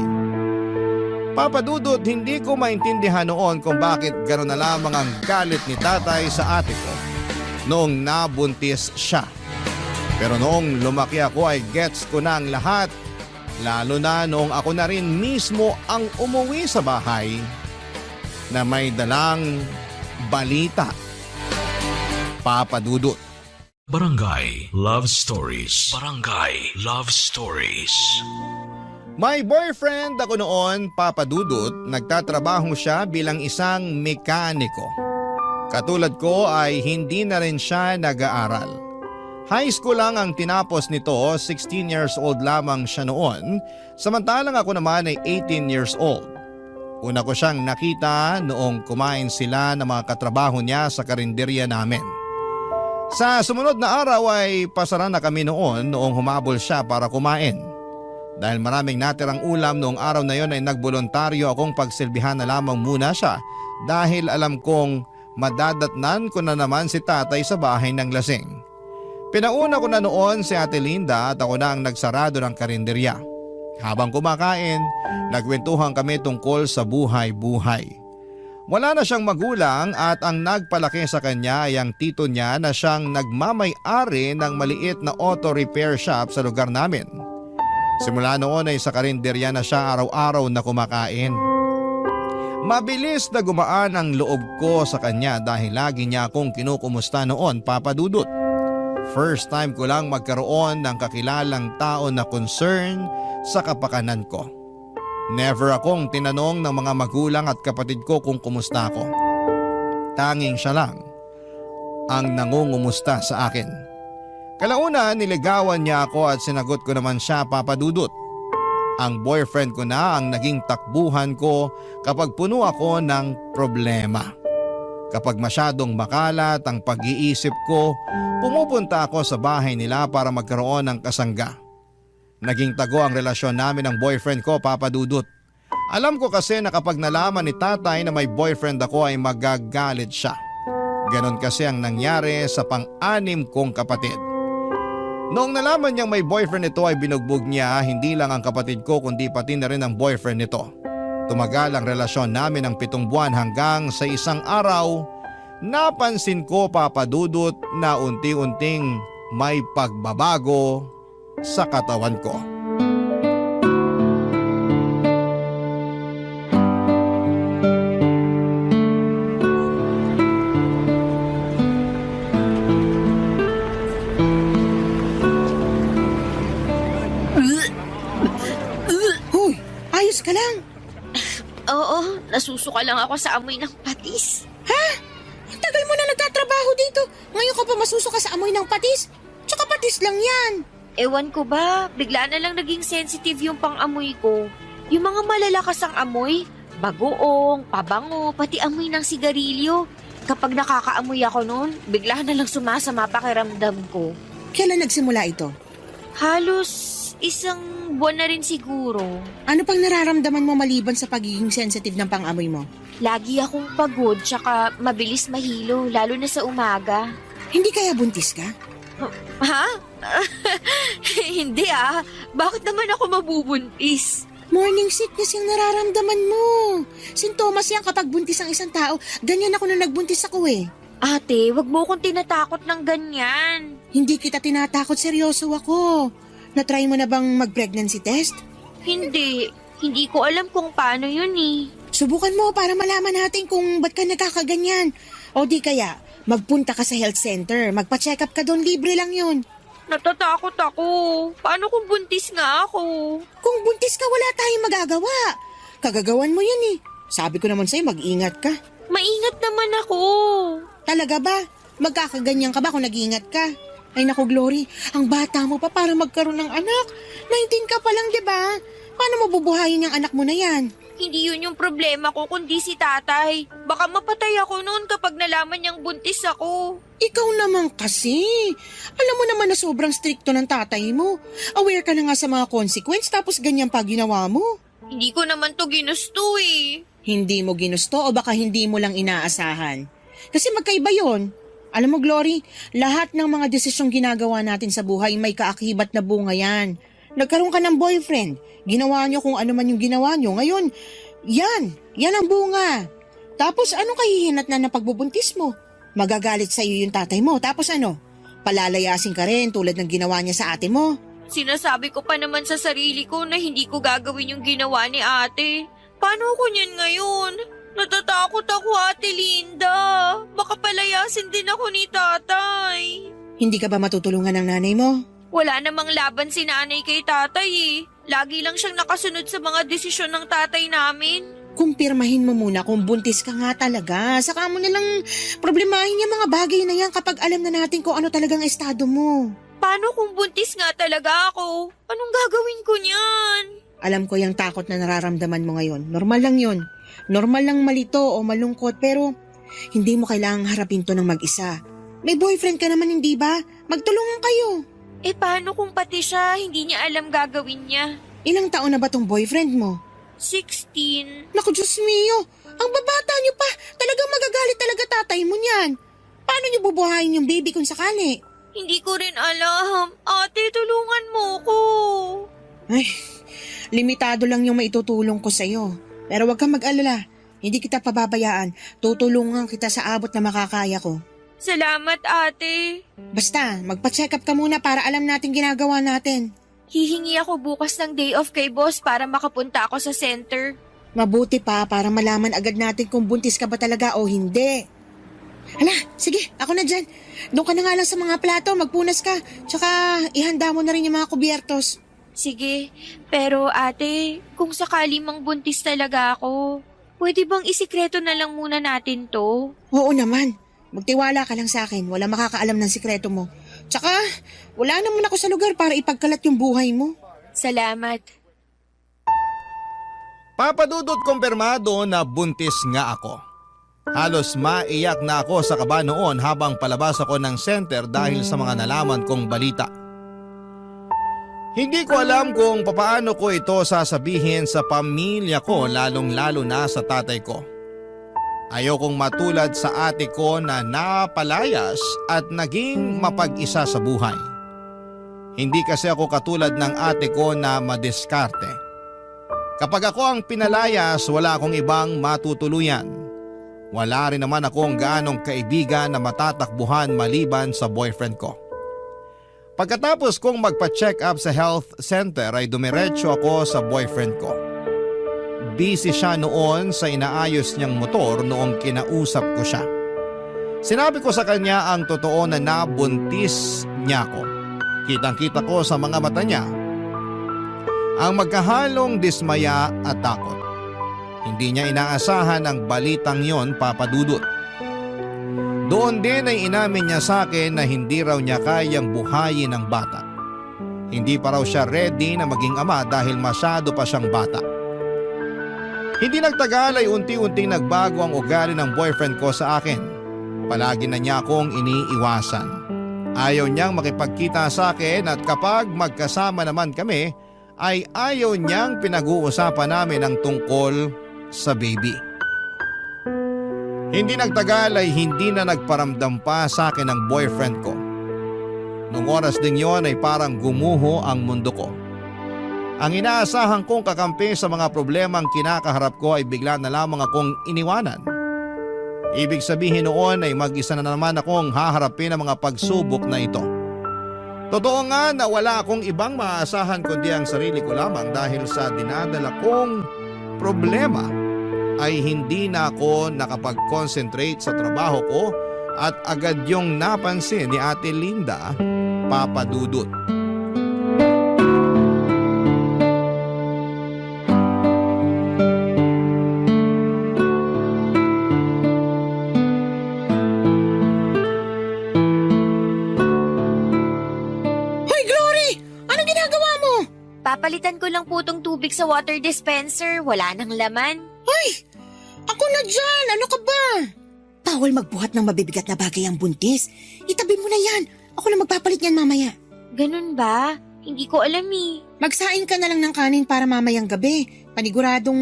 Speaker 1: Papa Dudut, hindi ko maintindihan noon kung bakit gano'n na lamang ang galit ni tatay sa ate ko noong nabuntis siya. Pero noong lumaki ako ay gets ko na ang lahat, lalo na noong ako na rin mismo ang umuwi sa bahay na may dalang balita. Papa Dudut.
Speaker 5: Barangay Love Stories. Barangay Love Stories.
Speaker 1: May boyfriend ako noon, Papa Dudut. Nagtatrabaho siya bilang isang mekaniko. Katulad ko ay hindi na rin siya nag-aaral. High school lang ang tinapos nito, 16 years old lamang siya noon, samantalang ako naman ay 18 years old. Una ko siyang nakita noong kumain sila ng mga katrabaho niya sa karinderya namin. Sa sumunod na araw ay pasara na kami noong humabol siya para kumain. Dahil maraming natirang ulam noong araw na yon ay nagboluntaryo akong pagsilbihan na lamang muna siya dahil alam kong madadatnan ko na naman si tatay sa bahay ng lasing. Pinauna ko na noon si Ate Linda at ako na ang nagsarado ng karinderya. Habang kumakain, nagkwentuhan kami tungkol sa buhay-buhay. Wala na siyang magulang at ang nagpalaki sa kanya ay ang tito niya na siyang nagmamay-ari ng maliit na auto repair shop sa lugar namin. Simula noon ay sa karinderya na siya araw-araw na kumakain. Mabilis na gumaan ang loob ko sa kanya dahil lagi niya akong kinukumusta noon, Papa Dudut. First time ko lang magkaroon ng kakilalang tao na concern sa kapakanan ko. Never akong tinanong ng mga magulang at kapatid ko kung kumusta ako. Tanging siya lang ang nangungumusta sa akin. Kalauna niligawan niya ako at sinagot ko naman siya, Papa Dudut. Ang boyfriend ko na ang naging takbuhan ko kapag puno ako ng problema. Kapag masyadong makalat ang pag-iisip ko, pumupunta ako sa bahay nila para magkaroon ng kasangga. Naging tago ang relasyon namin ng boyfriend ko, Papa Dudut. Alam ko kasi na kapag nalaman ni tatay na may boyfriend ako ay magagalit siya. Ganon kasi ang nangyari sa pang-anim kong kapatid. Noong nalaman niyang may boyfriend ito ay binugbog niya hindi lang ang kapatid ko kundi pati na rin ang boyfriend nito. Tumagal ang relasyon namin ng 7 buwan hanggang sa isang araw, napansin ko, Papa Dudut, na unti-unting may pagbabago sa katawan ko.
Speaker 4: Hoy, ayos ka lang.
Speaker 6: Oo, nasusuka lang ako sa amoy ng patis.
Speaker 4: Ang tagal mo na nagtatrabaho dito. Ngayon ka pa masusuka sa amoy ng patis? Tsaka patis lang yan.
Speaker 6: Ewan ko ba, bigla na lang naging sensitive yung pang-amoy ko. Yung mga malalakas ang amoy, bagoong, pabango, pati amoy ng sigarilyo. Kapag nakakaamoy ako noon, bigla na lang sumasama pakiramdam ko.
Speaker 4: Kailan nagsimula ito?
Speaker 6: Halos isang buwan na rin siguro.
Speaker 4: Ano pang nararamdaman mo maliban sa pagiging sensitive ng pang-amoy mo?
Speaker 6: Lagi akong pagod tsaka mabilis mahilo, lalo na sa umaga.
Speaker 4: Hindi kaya buntis ka?
Speaker 6: Ha? Hindi ah. Bakit naman ako mabubuntis?
Speaker 4: Morning sickness yung nararamdaman mo. Sintomas yan kapag buntis ang isang tao. Ganyan ako nung nagbuntis ako eh.
Speaker 6: Ate, wag mo akong tinatakot ng ganyan.
Speaker 4: Hindi kita tinatakot, seryoso ako. Na-try mo na bang mag-pregnancy test?
Speaker 6: Hindi. Hindi ko alam kung paano yun eh.
Speaker 4: Subukan mo para malaman natin kung ba't ka nagkakaganyan. O di kaya, magpunta ka sa health center. Magpa-check up ka doon, libre lang yun.
Speaker 6: Natatakot ako. Paano kung buntis nga ako?
Speaker 4: Kung buntis ka, wala tayong magagawa. Kagagawan mo yan eh. Sabi ko naman sa'yo, mag-ingat ka.
Speaker 6: Maingat naman ako.
Speaker 4: Talaga ba? Magkakaganyan ka ba kung nag-iingat ka? Ay naku, Glory, ang bata mo pa para magkaroon ng anak. 19 ka pa lang, di ba? Paano mo bubuhayin yung anak mo na yan?
Speaker 6: Hindi yun yung problema ko kundi si tatay. Baka mapatay ako noon kapag nalaman niyang buntis ako.
Speaker 4: Ikaw naman kasi. Alam mo naman na sobrang stricto ng tatay mo. Aware ka na nga sa mga consequence tapos ganyan pa ginawa mo.
Speaker 6: Hindi ko naman to ginusto eh.
Speaker 4: Hindi mo ginusto o baka hindi mo lang inaasahan? Kasi magkaiba yon. Alam mo, Glory, lahat ng mga desisyong ginagawa natin sa buhay may kaakibat na bunga yan. Nagkaroon ka ng boyfriend, ginawa nyo kung ano man yung ginawa nyo. Ngayon, yan ang bunga. Tapos anong kahihinat na pagbubuntis mo? Magagalit sa iyo yung tatay mo. Tapos ano? Palalayasin ka rin tulad ng ginawa niya sa ate mo.
Speaker 6: Sinasabi ko pa naman sa sarili ko na hindi ko gagawin yung ginawa ni ate. Paano ko niyan ngayon? Natatakot ako, Ate Linda. Baka palayasin din ako ni tatay.
Speaker 4: Hindi ka ba matutulungan ng nanay mo?
Speaker 6: Wala namang laban si nanay kay tatay eh. Lagi lang siyang nakasunod sa mga desisyon ng tatay namin.
Speaker 4: Kumpirmahin mo muna kung buntis ka nga talaga. Saka mo nalang problemahin yung mga bagay na yan kapag alam na natin kung ano talagang estado mo.
Speaker 6: Paano kung buntis nga talaga ako? Anong gagawin ko niyan?
Speaker 4: Alam ko yung takot na nararamdaman mo ngayon. Normal lang yun. Normal lang malito o malungkot pero hindi mo kailangang harapin to ng mag-isa. May boyfriend ka naman, hindi ba? Magtulungan kayo.
Speaker 6: Eh paano kung pati siya hindi niya alam gagawin niya?
Speaker 4: Ilang taon na ba tong boyfriend mo?
Speaker 6: 16.
Speaker 4: Naku, Diyos mio. Ang babata niyo pa. Talagang magagalit talaga tatay mo niyan. Paano niyo bubuhayin yung baby kung sakali?
Speaker 6: Hindi ko rin alam. Ate, tulungan mo ko.
Speaker 4: Ay, limitado lang yung maitutulong ko sa'yo. Pero huwag kang mag-alala. Hindi kita pababayaan. Tutulungan kita sa abot na makakaya ko.
Speaker 6: Salamat, ate.
Speaker 4: Basta, magpa-check up ka muna para alam natin ginagawa natin.
Speaker 6: Hihingi ako bukas ng day off kay boss para makapunta ako sa center.
Speaker 4: Mabuti pa para malaman agad natin kung buntis ka ba talaga o hindi. Hala, sige, ako na dyan. Doon ka na nga lang sa mga plato, magpunas ka. Tsaka ihanda mo na rin yung mga kubyertos.
Speaker 6: Sige, pero ate, kung sakali mang buntis talaga ako, pwede bang isikreto na lang muna natin to?
Speaker 4: Oo naman. Magtiwala ka lang sa akin. Wala makakaalam ng sikreto mo. Tsaka, wala naman ako sa lugar para ipagkalat yung buhay mo.
Speaker 6: Salamat.
Speaker 1: Papadudot kumpirmado na buntis nga ako. Halos maiyak na ako sa kaba noon habang palabas ako ng center dahil sa mga nalaman kong balita. Hindi ko alam kung papaano ko ito sasabihin sa pamilya ko lalong-lalo na sa tatay ko. Ayokong matulad sa ate ko na napalayas at naging mapag-isa sa buhay. Hindi kasi ako katulad ng ate ko na madiskarte. Kapag ako ang pinalayas, wala akong ibang matutuluyan. Wala rin naman akong gaanong kaibigan na matatakbuhan maliban sa boyfriend ko. Pagkatapos kong magpa-check up sa health center ay dumiretso ako sa boyfriend ko. Busy siya noon sa inaayos niyang motor noong kinausap ko siya. Sinabi ko sa kanya ang totoo na nabuntis niya ako. Kitang-kita ko sa mga mata niya ang magkahalong dismaya at takot. Hindi niya inaasahan ang balitang yon, papadudot. Doon din ay inamin niya sa akin na hindi raw niya kayang buhayin ang bata. Hindi pa raw siya ready na maging ama dahil masyado pa siyang bata. Hindi nagtagal ay unti-unting nagbago ang ugali ng boyfriend ko sa akin. Palagi na niya akong iniiwasan. Ayaw niyang makipagkita sa akin at kapag magkasama naman kami ay ayaw niyang pinag-uusapan namin ang tungkol sa baby. Hindi nagtagal ay hindi na nagparamdam pa sa akin ang boyfriend ko. Noong oras ding yon ay parang gumuho ang mundo ko. Ang inaasahan kong kakampi sa mga problemang kinakaharap ko ay bigla na lamang akong iniwanan. Ibig sabihin noon ay mag-isa na naman akong haharapin ang mga pagsubok na ito. Totoo nga na wala akong ibang maaasahan kundi ang sarili ko lamang dahil sa dinadala kong problema ay hindi na ako nakapag-concentrate sa trabaho ko at agad yung napansin ni Ate Linda, Papa Dudut.
Speaker 4: Hoy, Glory! Anong ginagawa mo?
Speaker 6: Papalitan ko lang po tong tubig sa water dispenser. Wala nang laman.
Speaker 4: Ako na dyan! Ano ka ba? Bawal magbuhat ng mabibigat na bagay ang buntis. Itabi mo na yan. Ako na magpapalit yan mamaya.
Speaker 6: Ganun ba? Hindi ko alam eh.
Speaker 4: Magsain ka na lang ng kanin para mamayang gabi. Paniguradong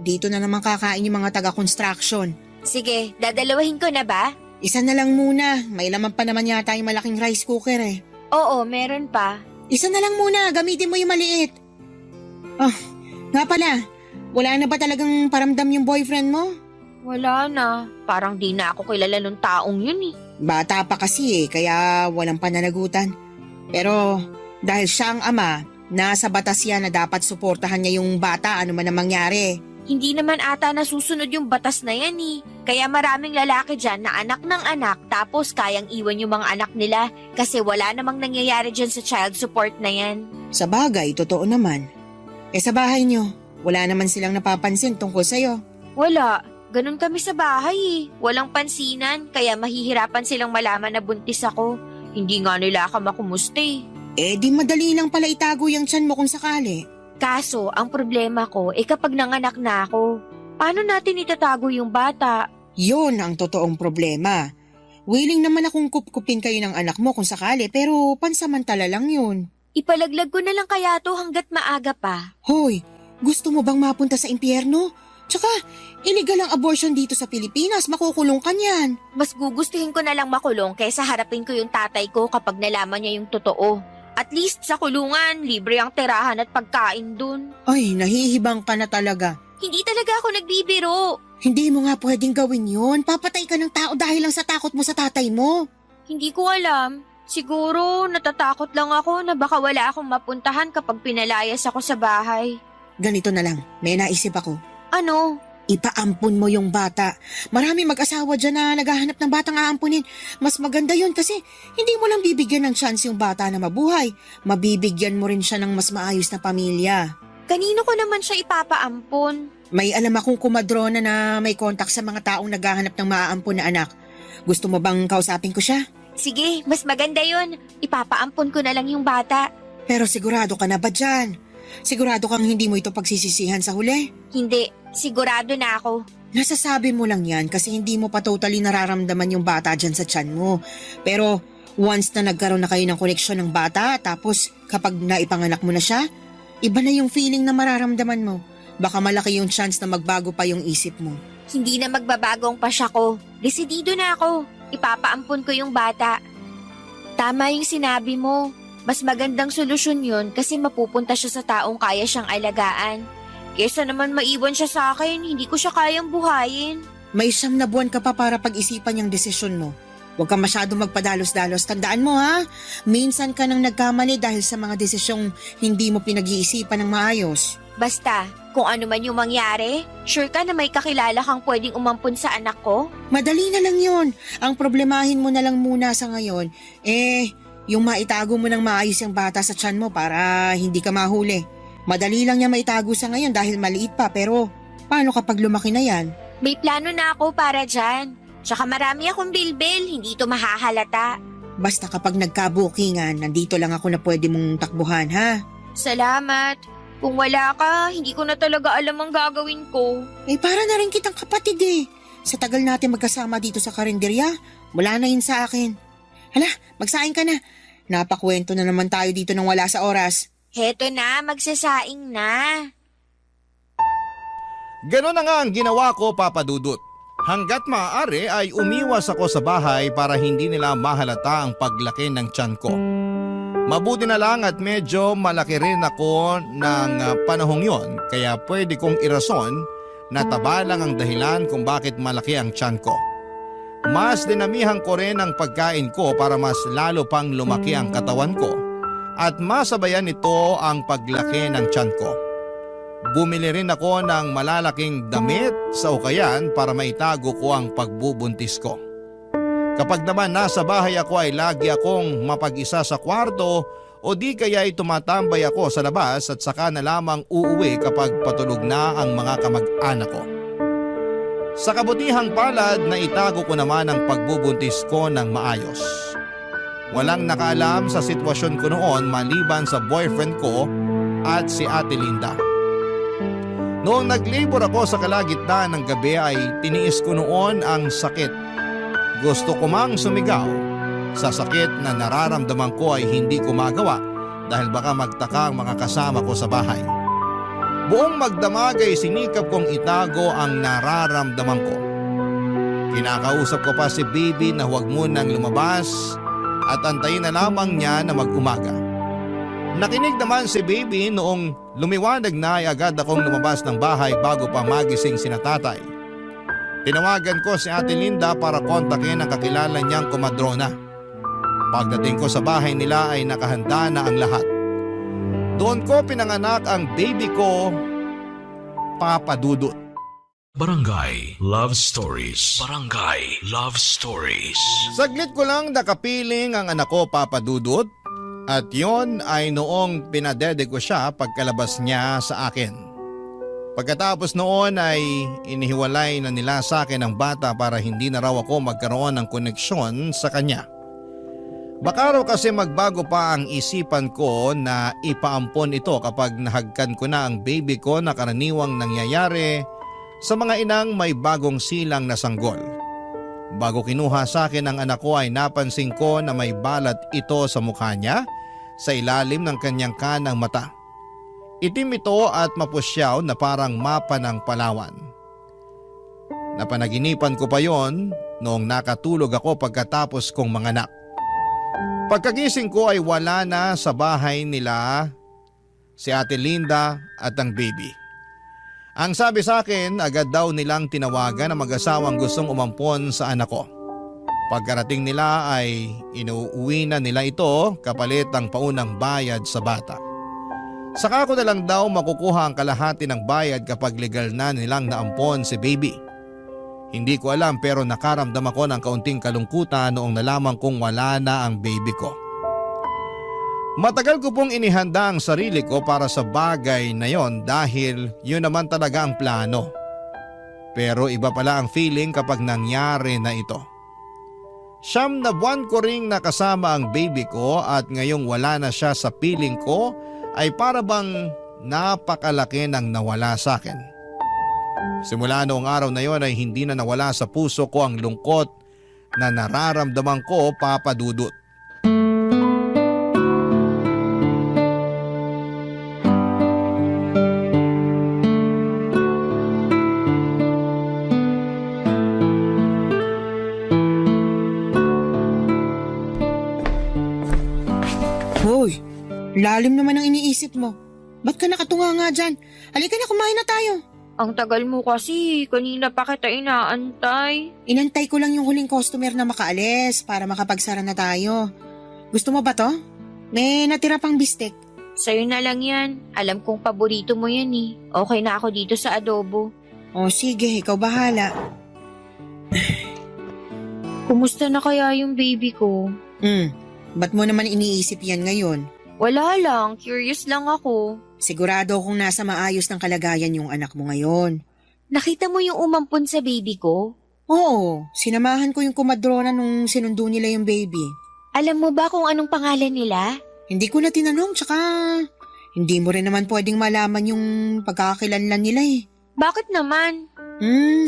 Speaker 4: dito na naman kakain yung mga taga-construction.
Speaker 6: Sige, dadalawahin ko na ba?
Speaker 4: Isa na lang muna. May laman pa naman yata yung malaking rice cooker eh.
Speaker 6: Oo, meron pa.
Speaker 4: Isa na lang muna. Gamitin mo yung maliit. Oh, nga pala. Wala na ba talagang paramdam yung boyfriend mo?
Speaker 6: Wala na. Parang di na ako kilala nung taong yun eh.
Speaker 4: Bata pa kasi kaya walang pananagutan. Pero dahil siya ang ama, nasa batas yan na dapat suportahan niya yung bata ano man ang mangyari.
Speaker 6: Hindi naman ata nasusunod yung batas na yan eh. Kaya maraming lalaki dyan na anak ng anak tapos kayang iwan yung mga anak nila kasi wala namang nangyayari dyan sa child support na yan.
Speaker 4: Sa bagay, totoo naman. Sa bahay niyo, wala naman silang napapansin tungkol sa'yo.
Speaker 6: Wala. Ganun kami sa bahay eh. Walang pansinan kaya mahihirapan silang malaman na buntis ako. Hindi nga nila ako makumusta eh.
Speaker 4: Di madali lang pala itago yung tiyan mo kung sakali.
Speaker 6: Kaso, ang problema ko kapag nanganak na ako, paano natin itatago yung bata?
Speaker 4: Yun ang totoong problema. Willing naman akong kupkupin kayo ng anak mo kung sakali pero pansamantala lang yun.
Speaker 6: Ipalaglag ko na lang kaya to hanggat maaga pa.
Speaker 4: Hoy, gusto mo bang mapunta sa impyerno? Tsaka, illegal ang abortion dito sa Pilipinas, makukulong ka niyan.
Speaker 6: Mas gugustuhin ko na lang makulong kaysa harapin ko yung tatay ko kapag nalaman niya yung totoo. At least sa kulungan, libre ang tirahan at pagkain dun.
Speaker 4: Ay, nahihibang ka na talaga.
Speaker 6: Hindi talaga ako nagbibiro.
Speaker 4: Hindi mo nga pwedeng gawin yun. Papatay ka ng tao dahil lang sa takot mo sa tatay mo.
Speaker 6: Hindi ko alam. Siguro natatakot lang ako na baka wala akong mapuntahan kapag pinalayas ako sa bahay.
Speaker 4: Ganito na lang, may naisip ako.
Speaker 6: Ano?
Speaker 4: Ipaampun mo yung bata. Marami mag-asawa dyan na naghahanap ng batang aampunin. Mas maganda yun kasi hindi mo lang bibigyan ng chance yung bata na mabuhay. Mabibigyan mo rin siya ng mas maayos na pamilya.
Speaker 6: Kanino ko naman siya ipapaampon?
Speaker 4: May alam akong kumadrona na may kontak sa mga taong naghahanap ng maaampun na anak. Gusto mo bang kausapin ko siya?
Speaker 6: Sige, mas maganda yun. Ipapaampon ko na lang yung bata.
Speaker 4: Pero sigurado ka na ba dyan? Sigurado kang hindi mo ito pagsisisihan sa huli?
Speaker 6: Hindi, sigurado na ako.
Speaker 4: Nasasabi mo lang yan kasi hindi mo pa totally nararamdaman yung bata dyan sa tiyan mo. Pero once na nagkaroon na kayo ng koneksyon ng bata, tapos kapag naipanganak mo na siya, iba na yung feeling na mararamdaman mo. Baka malaki yung chance na magbago pa yung isip mo.
Speaker 6: Hindi na magbabago ang pasya ko. Desidido na ako. Ipapaampon ko yung bata. Tama yung sinabi mo. Mas magandang solusyon yun kasi mapupunta siya sa taong kaya siyang alagaan. Kesa naman maiwan siya sa akin, hindi ko siya kayang buhayin.
Speaker 4: May 9 na buwan ka pa para pag-isipan yung desisyon mo. Huwag ka masyadong magpadalos-dalos. Tandaan mo ha, minsan ka nang nagkamali dahil sa mga desisyong hindi mo pinag-iisipan ng maayos.
Speaker 6: Basta, kung ano man yung mangyari, sure ka na may kakilala kang pwedeng umampun sa anak ko?
Speaker 4: Madali na lang yun. Ang problemahin mo na lang muna sa ngayon, yung maitago mo ng maayos yung bata sa tiyan mo para hindi ka mahuli. Madali lang niya maitago sa ngayon dahil maliit pa pero paano kapag lumaki na yan?
Speaker 6: May plano na ako para dyan. Tsaka marami akong bilbil, hindi ito mahahalata.
Speaker 4: Basta kapag nagka-bookingan, nandito lang ako na pwede mong takbuhan ha?
Speaker 6: Salamat. Kung wala ka, hindi ko na talaga alam ang gagawin ko.
Speaker 4: Para na rin kitang kapatid eh. Sa tagal natin magkasama dito sa karinderya, wala na yun sa akin. Hala, magsaing ka na. Napakwento na naman tayo dito nang wala sa oras.
Speaker 6: Heto na, magsasaing na.
Speaker 1: Ganon na nga ang ginawa ko, Papa Dudut. Hanggat maaari ay umiwas ako sa bahay para hindi nila mahalata ang paglaki ng tiyan ko. Mabuti na lang at medyo malaki rin ako ng panahong yon, kaya pwede kong irason na taba lang ang dahilan kung bakit malaki ang tiyan ko. Mas dinamihan ko rin ang pagkain ko para mas lalo pang lumaki ang katawan ko at masabayan nito ang paglaki ng tiyan ko. Bumili rin ako ng malalaking damit sa ukayan para maitago ko ang pagbubuntis ko. Kapag naman nasa bahay ako ay lagi akong mapag-isa sa kwarto o di kaya ay tumatambay ako sa labas at saka na lamang uuwi kapag patulog na ang mga kamag-anak ko. Sa kabutihang palad na itago ko naman ang pagbubuntis ko ng maayos. Walang nakaalam sa sitwasyon ko noon maliban sa boyfriend ko at si Ate Linda. Noong naglibor ako sa kalagitnaan ng gabi ay tiniis ko noon ang sakit. Gusto ko mang sumigaw. Sa sakit na nararamdaman ko ay hindi ko magawa dahil baka magtaka ang mga kasama ko sa bahay. Buong magdamag ay sinikap kong itago ang nararamdaman ko. Kinakausap ko pa si Baby na huwag munang lumabas at antayin na lamang niya na mag-umaga. Nakinig naman si Baby noong lumiwanag na ay agad akong lumabas ng bahay bago pa magising sina tatay. Tinawagan ko si Ate Linda para kontakin ang kakilala niyang komadrona. Pagdating ko sa bahay nila ay nakahanda na ang lahat. Doon ko pinanganak ang baby ko, Papa Dudut.
Speaker 5: Barangay Love Stories. Barangay Love Stories.
Speaker 1: Saglit ko lang nakapiling ang anak ko, Papa Dudut. At yon ay noong pinadede ko siya pagkalabas niya sa akin. Pagkatapos noon ay inihiwalay na nila sa akin ang bata para hindi na raw ako magkaroon ng koneksyon sa kanya. Baka raw kasi magbago pa ang isipan ko na ipaampon ito kapag nahagkan ko na ang baby ko na karaniwang nangyayari sa mga inang may bagong silang na sanggol. Bago kinuha sa akin ang anak ko ay napansin ko na may balat ito sa mukha niya sa ilalim ng kanyang kanang mata. Itim ito at mapusyaw na parang mapa ng Palawan. Napanaginipan ko pa yon noong nakatulog ako pagkatapos kong manganak. Pagkagising ko ay wala na sa bahay nila si Ate Linda at ang baby. Ang sabi sa akin, agad daw nilang tinawagan ang mag-asawang gustong umampon sa anak ko. Pagkarating nila ay inuuwi na nila ito kapalit ang paunang bayad sa bata. Saka ko na lang daw makukuha ang kalahati ng bayad kapag legal na nilang naampon si baby. Hindi ko alam pero nakaramdam ako ng kaunting kalungkutan noong nalaman kong wala na ang baby ko. Matagal ko pong inihanda ang sarili ko para sa bagay na yon dahil yun naman talaga ang plano. Pero iba pala ang feeling kapag nangyari na ito. 9 na buwan ko ring nakasama ang baby ko at ngayong wala na siya sa piling ko ay para bang napakalaki ng nawala sa akin. Simula noong araw na yon ay hindi na nawala sa puso ko ang lungkot na nararamdaman ko, Papa Dudut.
Speaker 4: Hoy, lalim naman ang iniisip mo. Ba't ka nakatunga nga dyan? Halika na, kumain na tayo.
Speaker 6: Ang tagal mo kasi, kanina pa kita inaantay.
Speaker 4: Inantay ko lang yung huling customer na makaalis para makapagsara na tayo. Gusto mo ba to? May natira pang bistek.
Speaker 6: Sa'yo na lang yan. Alam kong paborito mo yan eh. Okay na ako dito sa adobo.
Speaker 4: O sige, ikaw bahala.
Speaker 6: Kumusta na kaya yung baby ko?
Speaker 4: Ba't mo naman iniisip yan ngayon?
Speaker 6: Wala lang, curious lang ako.
Speaker 4: Sigurado kung nasa maayos ng kalagayan yung anak mo ngayon.
Speaker 6: Nakita mo yung umampon sa baby ko?
Speaker 4: Oo, sinamahan ko yung kumadrona nung sinundo nila yung baby.
Speaker 6: Alam mo ba kung anong pangalan nila?
Speaker 4: Hindi ko na tinanong, tsaka hindi mo rin naman pwedeng malaman yung pagkakakilanlan nila eh.
Speaker 6: Bakit naman?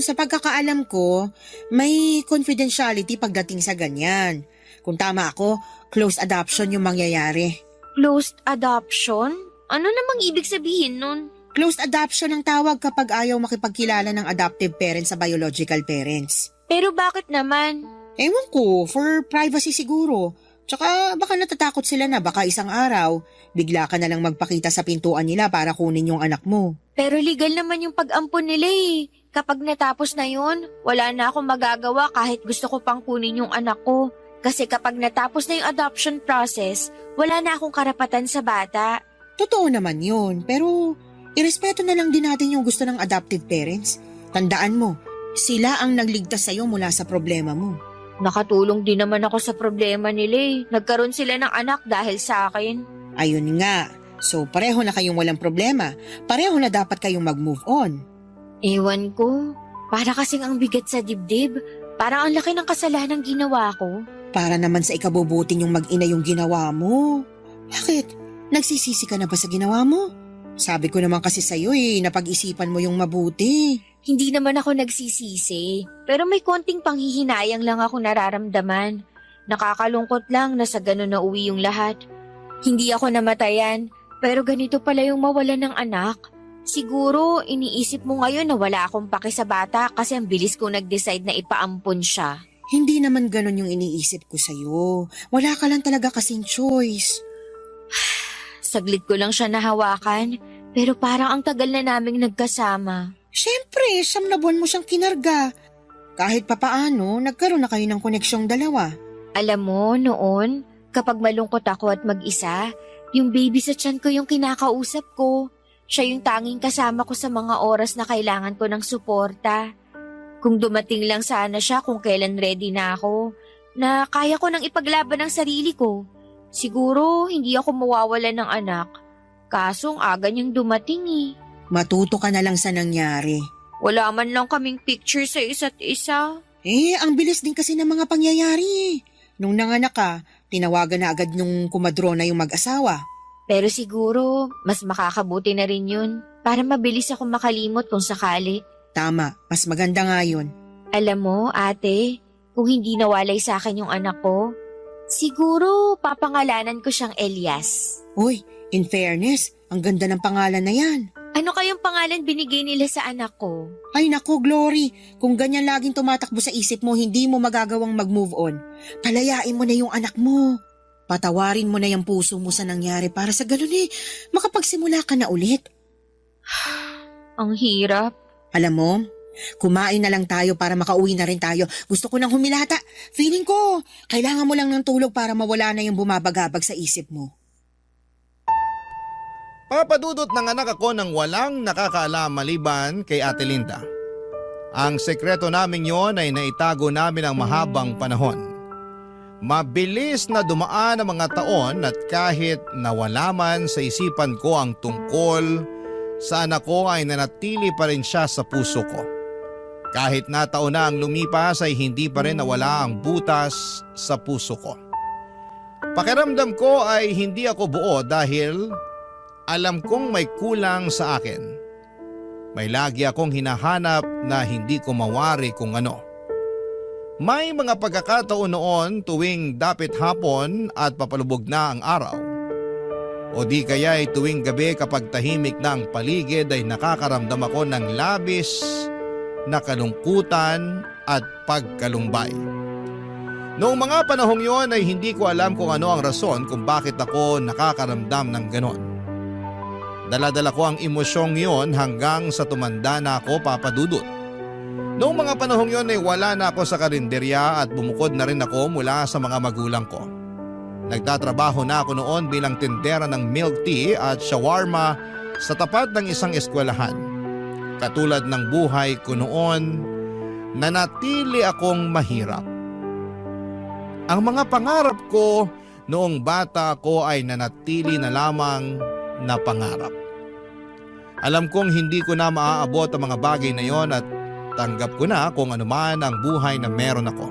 Speaker 4: Sa pagkakaalam ko, may confidentiality pagdating sa ganyan. Kung tama ako, close adoption yung mangyayari.
Speaker 6: Closed adoption? Ano namang ibig sabihin nun?
Speaker 4: Closed adoption ang tawag kapag ayaw makipagkilala ng adoptive parents sa biological parents.
Speaker 6: Pero bakit naman?
Speaker 4: Ewan ko, for privacy siguro. Tsaka baka natatakot sila na baka isang araw, bigla ka na lang magpakita sa pintuan nila para kunin yung anak mo.
Speaker 6: Pero legal naman yung pag-ampon nila eh. Kapag natapos na yun, wala na akong magagawa kahit gusto ko pang kunin yung anak ko. Kasi kapag natapos na yung adoption process, wala na akong karapatan sa bata.
Speaker 4: Totoo naman yun, pero irespeto na lang din natin yung gusto ng adoptive parents. Tandaan mo, sila ang nagligtas sa'yo mula sa problema mo.
Speaker 6: Nakatulong din naman ako sa problema nila eh. Nagkaroon sila ng anak dahil sa akin.
Speaker 4: Ayun nga, so pareho na kayong walang problema. Pareho na dapat kayong mag-move on.
Speaker 6: Ewan ko, para kasing ang bigat sa dibdib. Parang ang laki ng kasalanang ginawa ko.
Speaker 4: Para naman sa ikabubuti yung mag-ina yung ginawa mo. Bakit? Nagsisisi ka na ba sa ginawa mo? Sabi ko naman kasi sa'yo napag-isipan mo yung mabuti.
Speaker 6: Hindi naman ako nagsisisi, pero may konting panghihinayang lang ako nararamdaman. Nakakalungkot lang na sa ganun na uwi yung lahat. Hindi ako namatayan, pero ganito pala yung mawalan ng anak. Siguro, iniisip mo ngayon na wala akong pake sa bata kasi ang bilis kong nag-decide na ipaampon siya.
Speaker 4: Hindi naman ganun yung iniisip ko sa'yo. Wala ka lang talaga kasing choice.
Speaker 6: Saglit ko lang siya nahawakan, pero parang ang tagal na naming nagkasama.
Speaker 4: Siyempre, 9 na buwan mo siyang kinarga. Kahit papaano, nagkaroon na kayo ng koneksyong dalawa.
Speaker 6: Alam mo, noon, kapag malungkot ako at mag-isa, yung baby sa tiyan ko yung kinakausap ko. Siya yung tanging kasama ko sa mga oras na kailangan ko ng suporta. Kung dumating lang sana siya kung kailan ready na ako, na kaya ko nang ipaglaban ang sarili ko, siguro hindi ako mawawala ng anak. Kaso ang aga niyang dumating eh.
Speaker 4: Matuto ka na lang sa nangyari.
Speaker 6: Wala man lang kaming picture sa isa't isa.
Speaker 4: Ang bilis din kasi ng mga pangyayari. Nung nanganak ka, tinawagan na agad nung kumadrona yung mag-asawa.
Speaker 6: Pero siguro, mas makakabuti na rin yun para mabilis ako makalimot kung sakali.
Speaker 4: Tama, mas maganda nga yun.
Speaker 6: Alam mo, ate, kung hindi nawalay sa akin yung anak ko, siguro papangalanan ko siyang Elias.
Speaker 4: Uy, in fairness, ang ganda ng pangalan na yan.
Speaker 6: Ano kayong pangalan binigay nila sa anak ko?
Speaker 4: Ay naku, Glory, kung ganyan laging tumatakbo sa isip mo, hindi mo magagawang mag-move on. Palayain mo na yung anak mo. Patawarin mo na yung puso mo sa nangyari para sa ganun makapagsimula ka na ulit.
Speaker 6: Ang hirap.
Speaker 4: Alam mo, kumain na lang tayo para makauwi na rin tayo. Gusto ko nang humilata. Feeling ko, kailangan mo lang ng tulog para mawala na yung bumabagabag sa isip mo.
Speaker 1: Papadudot ng anak ako ng walang nakakaalam maliban kay Ate Linda. Ang sekreto namin yon ay naitago namin ang mahabang panahon. Mabilis na dumaan ang mga taon at kahit nawala man sa isipan ko ang tungkol sa anak ko ay nanatili pa rin siya sa puso ko. Kahit na taon na ang lumipas ay hindi pa rin nawala ang butas sa puso ko. Pakiramdam ko ay hindi ako buo dahil alam kong may kulang sa akin. May lagi akong hinahanap na hindi ko mawari kung ano. May mga pagkakataon noon tuwing dapit hapon at papalubog na ang araw. O di kaya ay tuwing gabi kapag tahimik na ang paligid ay nakakaramdam ako ng labis na kalungkutan at pagkalumbay. Noong mga panahong yon ay hindi ko alam kung ano ang rason kung bakit ako nakakaramdam ng ganon. Dala-dala ko ang emosyong yon hanggang sa tumanda na ako, Papadudot. Noong mga panahong yon ay wala na ako sa karinderya at bumukod na rin ako mula sa mga magulang ko. Nagtatrabaho na ako noon bilang tindera ng milk tea at shawarma sa tapat ng isang eskwelahan. Katulad ng buhay ko noon, nanatili akong mahirap. Ang mga pangarap ko noong bata ko ay nanatili na lamang na pangarap. Alam kong hindi ko na maaabot ang mga bagay na yon at tanggap ko na kung anuman ang buhay na meron ako.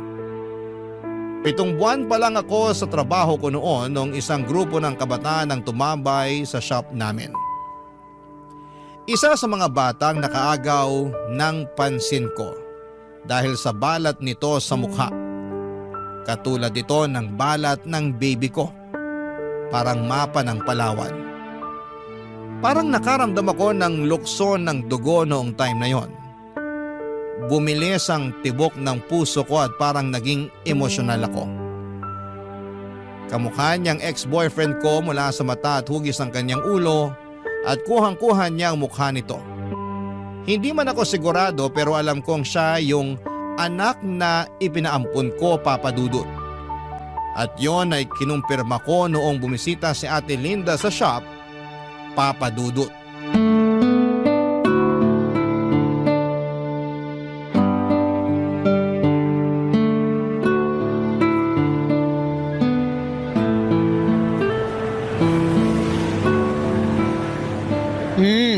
Speaker 1: 7 buwan pa lang ako sa trabaho ko noon nung isang grupo ng kabataan ang tumambay sa shop namin. Isa sa mga batang nakaagaw ng pansin ko dahil sa balat nito sa mukha. Katulad ito ng balat ng baby ko. Parang mapa ng Palawan. Parang nakaramdam ako ng lukso ng dugo noong time na yon. Bumilis ang tibok ng puso ko at parang naging emosyonal ako. Kamukha niyang ex-boyfriend ko mula sa mata at hugis ng kanyang ulo at kuhang-kuha niya ang mukha nito. Hindi man ako sigurado pero alam kong siya yung anak na ipinaampun ko, Papa Dudut. At yon ay kinumpirma ko noong bumisita si Ate Linda sa shop, Papa Dudut.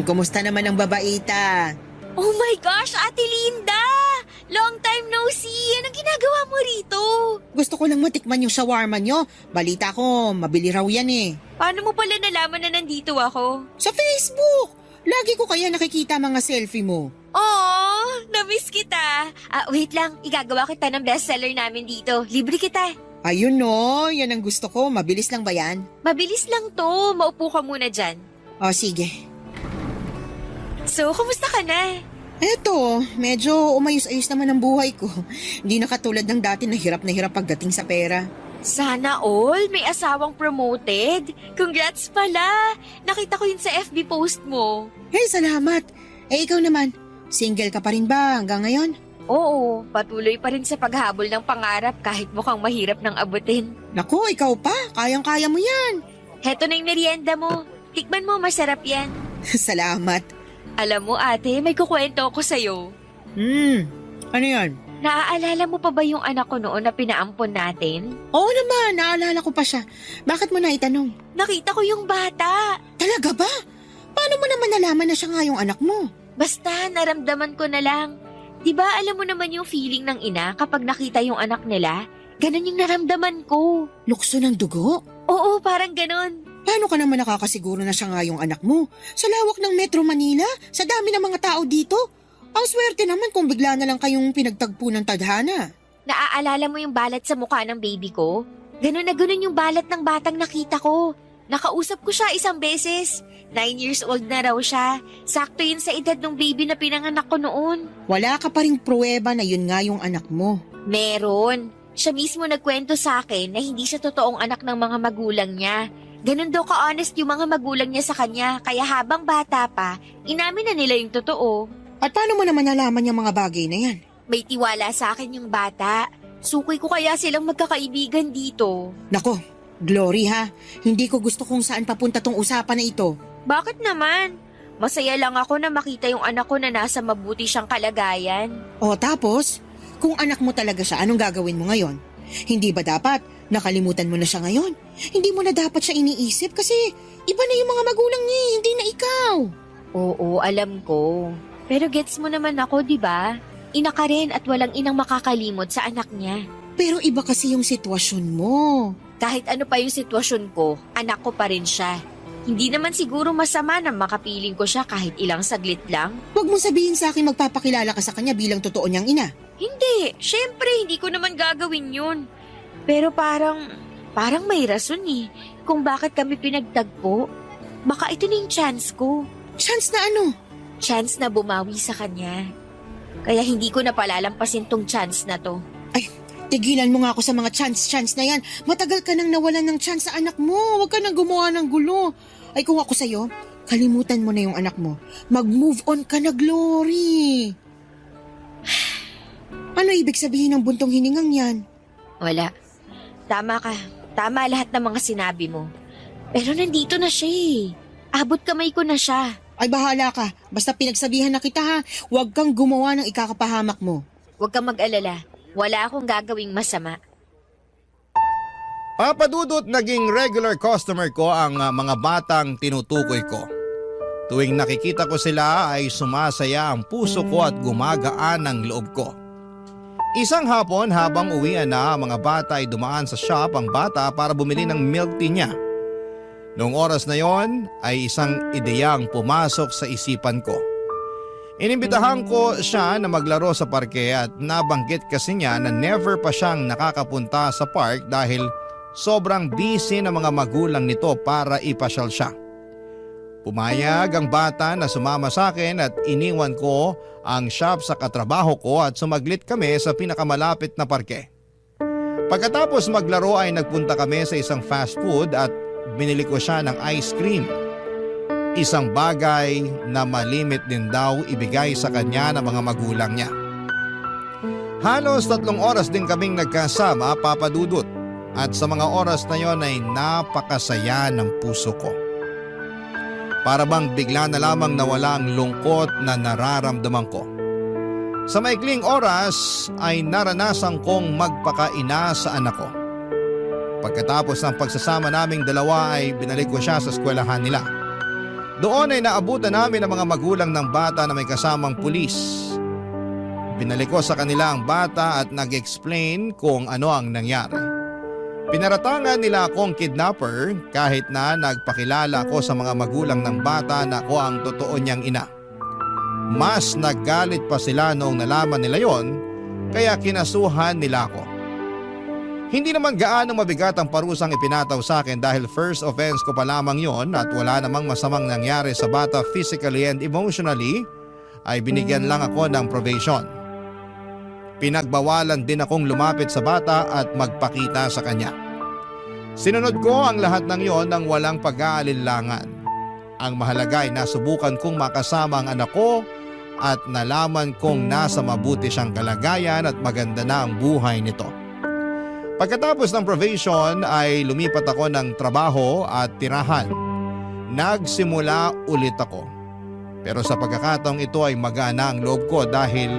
Speaker 4: Kumusta naman ang babaita?
Speaker 6: Oh my gosh, Ate Linda! Long time no see! Anong ginagawa mo rito?
Speaker 4: Gusto ko lang matikman yung shawarma nyo. Balita ko, mabili raw yan eh.
Speaker 6: Paano mo pala nalaman na nandito ako?
Speaker 4: Sa Facebook! Lagi ko kaya nakikita mga selfie mo.
Speaker 6: Oh, na-miss kita. Wait lang, igagawa kita ng bestseller namin dito. Libre kita.
Speaker 4: Ayun no, yan ang gusto ko. Mabilis lang ba yan?
Speaker 6: Mabilis lang to. Maupo ka muna dyan.
Speaker 4: O sige.
Speaker 6: So, kumusta ka na?
Speaker 4: Eto, medyo umayos-ayos naman ang buhay ko. Hindi na katulad ng dati na hirap pagdating sa pera.
Speaker 6: Sana all, may asawang promoted. Congrats pala. Nakita ko yun sa FB post mo.
Speaker 4: Hey, salamat. Eh ikaw naman, single ka pa rin ba hanggang ngayon?
Speaker 6: Oo, patuloy pa rin sa paghabol ng pangarap kahit mukhang mahirap nang abutin.
Speaker 4: Naku, ikaw pa. Kayang-kaya mo yan.
Speaker 6: Heto na yung merienda mo. Tikman mo, masarap yan.
Speaker 4: Salamat.
Speaker 6: Alam mo ate, may kukwento ako sa'yo.
Speaker 4: Ano yan?
Speaker 6: Naaalala mo pa ba yung anak ko noon na pinaampon natin?
Speaker 4: Oo naman, naalala ko pa siya. Bakit mo naitanong?
Speaker 6: Nakita ko yung bata.
Speaker 4: Talaga ba? Paano mo naman nalaman na siya nga yung anak mo?
Speaker 6: Basta naramdaman ko na lang. Diba alam mo naman yung feeling ng ina kapag nakita yung anak nila? Ganon yung naramdaman ko.
Speaker 4: Lukso ng dugo?
Speaker 6: Oo, parang ganon.
Speaker 4: Paano ka naman nakakasiguro na siya nga yung anak mo? Sa lawak ng Metro Manila? Sa dami ng mga tao dito? Ang swerte naman kung bigla na lang kayong pinagtagpo ng tadhana.
Speaker 6: Naaalala mo yung balat sa mukha ng baby ko? Ganon na ganon yung balat ng batang nakita ko. Nakausap ko siya isang beses. 9 years old na raw siya. Sakto yun sa edad ng baby na pinanganak ko noon.
Speaker 4: Wala ka pa ring pruweba na yun nga yung anak mo.
Speaker 6: Meron. Siya mismo nagkwento sa akin na hindi siya totoong anak ng mga magulang niya. Ganon daw ka-honest yung mga magulang niya sa kanya, kaya habang bata pa, inamin na nila yung totoo.
Speaker 4: At paano mo naman nalaman yung mga bagay na yan?
Speaker 6: May tiwala sa akin yung bata. Sukoy ko kaya silang magkakaibigan dito.
Speaker 4: Nako, Glory ha, hindi ko gusto kung saan papunta tong usapan na ito.
Speaker 6: Bakit naman? Masaya lang ako na makita yung anak ko na nasa mabuti siyang kalagayan.
Speaker 4: O tapos, kung anak mo talaga siya, anong gagawin mo ngayon? Hindi ba dapat nakalimutan mo na siya ngayon? Hindi mo na dapat siya iniisip kasi iba na yung mga magulang niya, hindi na ikaw.
Speaker 6: Oo, alam ko. Pero gets mo naman ako, di ba? Ina ka rin at walang inang makakalimot sa anak niya.
Speaker 4: Pero iba kasi yung sitwasyon mo.
Speaker 6: Kahit ano pa yung sitwasyon ko, anak ko pa rin siya. Hindi naman siguro masama na makapiling ko siya kahit ilang saglit lang.
Speaker 4: Huwag mong sabihin sa akin magpapakilala ka sa kanya bilang totoo niyang ina.
Speaker 6: Hindi, syempre hindi ko naman gagawin yun. Pero parang may rason eh kung bakit kami pinagtagpo. Baka ito na yung chance ko.
Speaker 4: Chance na ano?
Speaker 6: Chance na bumawi sa kanya. Kaya hindi ko na palalampasin tong chance na to.
Speaker 4: Ay, tigilan mo nga ako sa mga chance na yan. Matagal ka nang nawalan ng chance sa anak mo. Huwag ka nang gumawa ng gulo. Ay kung ako sa'yo, kalimutan mo na yung anak mo. Mag-move on ka na, Glory. Ano ibig sabihin ng buntong hiningang yan?
Speaker 6: Wala. Tama ka. Tama lahat ng mga sinabi mo. Pero nandito na siya eh. Abot kamay ko na siya.
Speaker 4: Ay bahala ka. Basta pinagsabihan na kita ha. Huwag kang gumawa ng ikakapahamak mo.
Speaker 6: Huwag kang mag-alala. Wala akong gagawing masama.
Speaker 1: Papadudot naging regular customer ko ang mga batang tinutukoy ko. Tuwing nakikita ko sila ay sumasaya ang puso ko at gumagaan ang loob ko. Isang hapon habang uwian na ang mga bata ay dumaan sa shop ang bata para bumili ng milk tea niya. Noong oras na yon ay isang ideyang pumasok sa isipan ko. Inimbitahan ko siya na maglaro sa parke at nabanggit kasi niya na never pa siyang nakakapunta sa park dahil sobrang busy ng mga magulang nito para ipasyal siya. Pumayag ang bata na sumama sa akin at iniwan ko ang shop sa katrabaho ko at sumaglit kami sa pinakamalapit na parke. Pagkatapos maglaro ay nagpunta kami sa isang fast food at binili ko siya ng ice cream. Isang bagay na malimit din daw ibigay sa kanya ng mga magulang niya. Halos 3 oras din kaming nagkasama, Papa Dudut, at sa mga oras na yon ay napakasaya ng puso ko. Para bang bigla na lamang nawala ang lungkot na nararamdaman ko. Sa maikling oras ay naranasan kong magpakaina sa anak ko. Pagkatapos ng pagsasama naming dalawa ay binalik ko siya sa eskwelahan nila. Doon ay naabutan namin ang mga magulang ng bata na may kasamang pulis. Binalik ko sa kanila ang bata at nag-explain kung ano ang nangyari. Pinaratangan nila akong kidnapper kahit na nagpakilala ko sa mga magulang ng bata na ako ang totoo niyang ina. Mas naggalit pa sila noong nalaman nila yon, kaya kinasuhan nila ako. Hindi naman gaano mabigat ang parusang ipinataw sa akin dahil first offense ko pa lamang yon at wala namang masamang nangyari sa bata physically and emotionally, ay binigyan lang ako ng probation. Pinagbawalan din akong lumapit sa bata at magpakita sa kanya. Sinunod ko ang lahat ng yon ng walang pag-aalinlangan. Ang mahalaga ay nasubukan kong makasama ang anak ko at nalaman kong nasa mabuti siyang kalagayan at maganda na ang buhay nito. Pagkatapos ng probation ay lumipat ako ng trabaho at tirahan. Nagsimula ulit ako. Pero sa pagkakataong ito ay magana ang loob ko dahil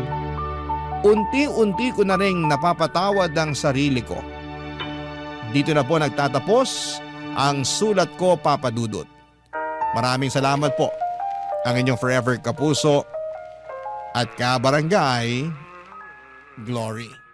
Speaker 1: unti-unti ko na ring napapatawad ang sarili ko. Dito na po nagtatapos ang sulat ko, Papa Dudut. Maraming salamat po. Ang inyong forever kapuso at kabarangay, Glory.